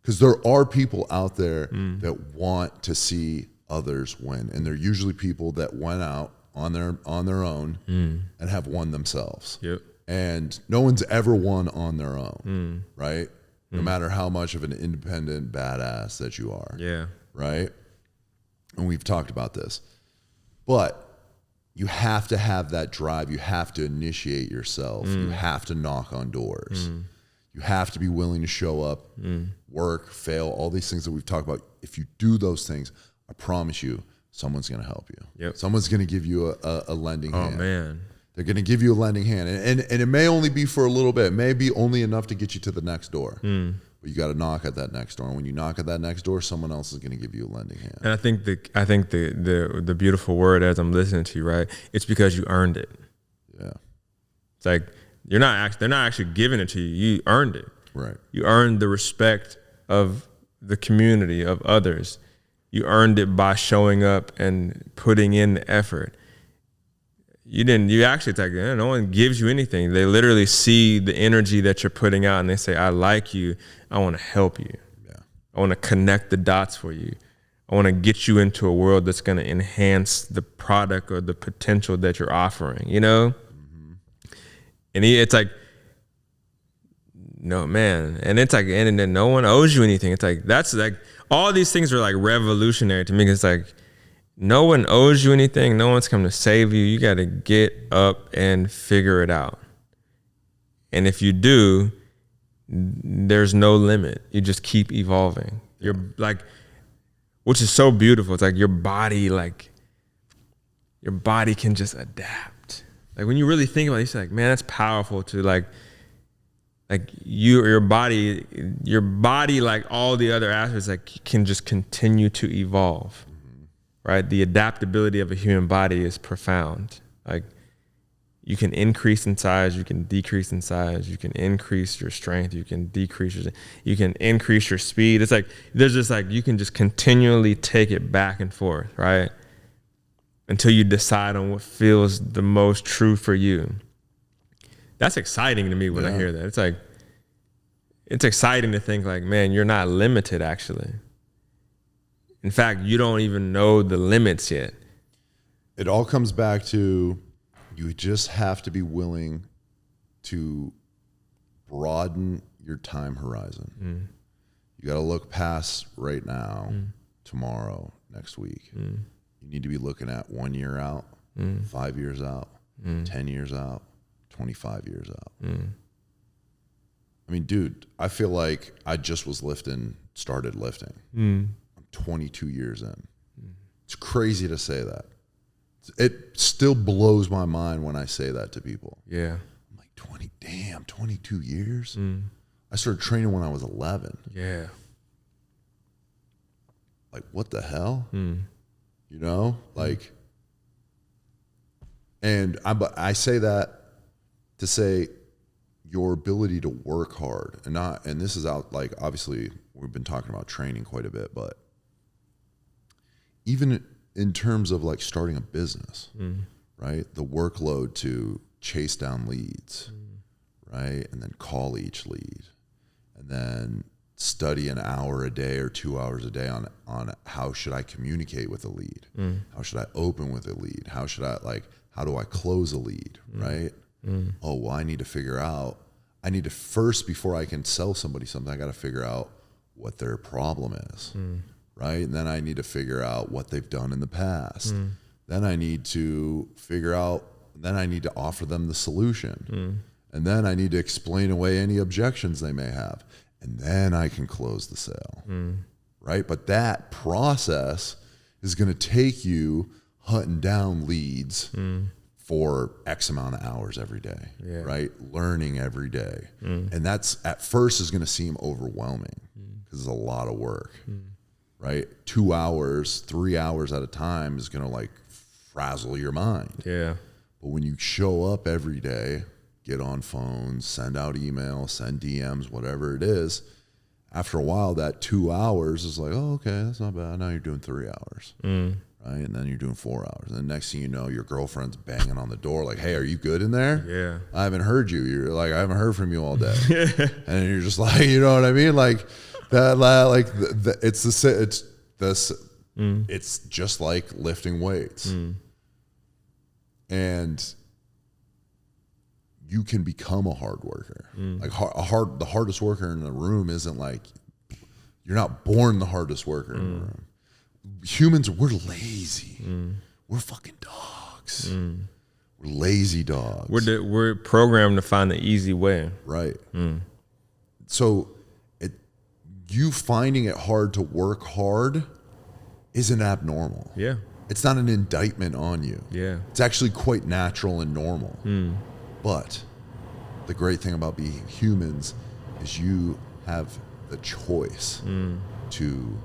Because there are people out there that want to see others win, and they're usually people that went out on their own and have won themselves. Yep. And no one's ever won on their own, right? No matter how much of an independent badass that you are. Yeah. Right? And we've talked about this. But you have to have that drive. You have to initiate yourself. You have to knock on doors. You have to be willing to show up, work, fail, all these things that we've talked about. If you do those things, I promise you, someone's going to help you. Yep. Someone's going to give you a lending hand. Oh, man. They're going to give you a lending hand. And it may only be for a little bit. It may be only enough to get you to the next door. But you got to knock at that next door. And when you knock at that next door, someone else is going to give you a lending hand. And I think the beautiful word as I'm listening to you, right? It's because you earned it. Yeah. It's like they're not actually giving it to you. You earned it. Right. You earned the respect of the community, of others. You earned it by showing up and putting in the effort. It's like, no one gives you anything. They literally see the energy that you're putting out and they say, I like you. I want to help you. Yeah. I want to connect the dots for you. I want to get you into a world that's going to enhance the product or the potential that you're offering, you know? And it's like, no, man. And it's like, and then no one owes you anything. It's like, that's like, all these things are like revolutionary to me. It's like, no one owes you anything. No one's come to save you. You got to get up and figure it out. And if you do, there's no limit. You just keep evolving. You're like, which is so beautiful. It's like your body can just adapt. Like when you really think about it, you're like, man, that's powerful to like your body, like all the other aspects, like can just continue to evolve. Right? The adaptability of a human body is profound. Like you can increase in size, you can decrease in size, you can increase your strength, you can you can increase your speed. It's like, there's just like, you can just continually take it back and forth, right? Until you decide on what feels the most true for you. That's exciting to me when I hear that. It's like, it's exciting to think like, man, you're not limited actually. In fact, you don't even know the limits yet. It all comes back to you just have to be willing to broaden your time horizon. You got to look past right now, tomorrow, next week. You need to be looking at 1 year out, 5 years out, 10 years out, 25 years out. I mean, dude, I feel like I just started lifting. 22 years in. It's crazy to say that. It still blows my mind when I say that to people. Yeah. I'm like, 22 years? I started training when I was 11. Yeah. Like, what the hell? You know? Like, and I say that to say your ability to work hard and this is out, like, obviously we've been talking about training quite a bit, but even in terms of like starting a business, right? The workload to chase down leads, right? And then call each lead and then study an hour a day or 2 hours a day on how should I communicate with a lead? How should I open with a lead? How do I close a lead, right? Oh, well, I need to first, before I can sell somebody something, I got to figure out what their problem is. Right? And then I need to figure out what they've done in the past. Then I need to offer them the solution. And then I need to explain away any objections they may have. And then I can close the sale. Right? But that process is going to take you hunting down leads for X amount of hours every day. Right? Learning every day. And that's at first is going to seem overwhelming because it's a lot of work. Right? 2 hours, 3 hours at a time is going to like frazzle your mind. Yeah. But when you show up every day, get on phones, send out emails, send DMs, whatever it is, after a while, that 2 hours is like, oh, okay, that's not bad. Now you're doing 3 hours. right? And then you're doing 4 hours. And the next thing you know, your girlfriend's banging on the door like, hey, are you good in there? Yeah. I haven't heard you. You're like, I haven't heard from you all day. And you're just like, you know what I mean? Like that, like it's just like lifting weights. And you can become a hard worker. Like the hardest worker in the room isn't like, you're not born the hardest worker in the room. Humans, we're lazy. We're fucking dogs. We're lazy dogs. We're programmed to find the easy way. Right. So you finding it hard to work hard isn't abnormal. Yeah. It's not an indictment on you. Yeah. It's actually quite natural and normal. But the great thing about being humans is you have the choice to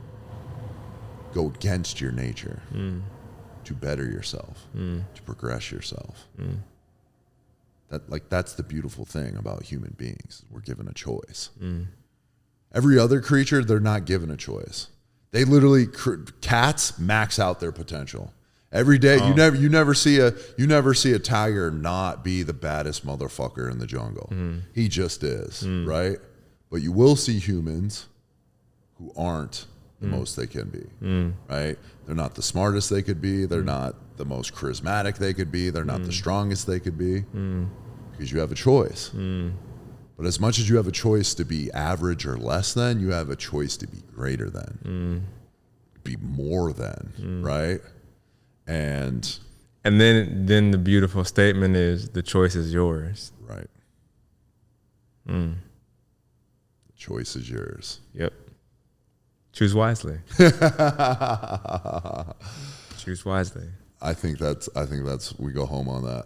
go against your nature, to better yourself, to progress yourself. That's the beautiful thing about human beings. We're given a choice. Every other creature, they're not given a choice. They literally, cats max out their potential. Every day, you never see a tiger not be the baddest motherfucker in the jungle. He just is, right? But you will see humans who aren't the most they can be, right? They're not the smartest they could be. They're not the most charismatic they could be. They're not the strongest they could be, because you have a choice. But as much as you have a choice to be average or less than, you have a choice to be greater than, be more than, right? And then the beautiful statement is, the choice is yours. right. The choice is yours. Yep. Choose wisely. Choose wisely. I think that's we go home on that.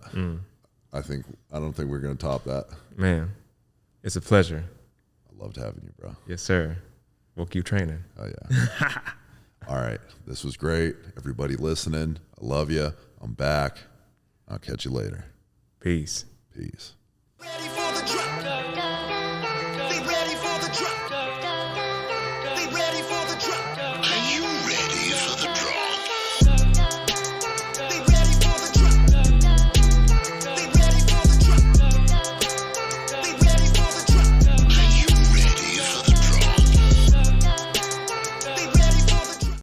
I don't think we're gonna top that. Man, it's a pleasure. I loved having you, bro. Yes, sir. We'll keep training. Oh yeah. All right. This was great. Everybody listening, I love you. I'm back. I'll catch you later. Peace. Peace.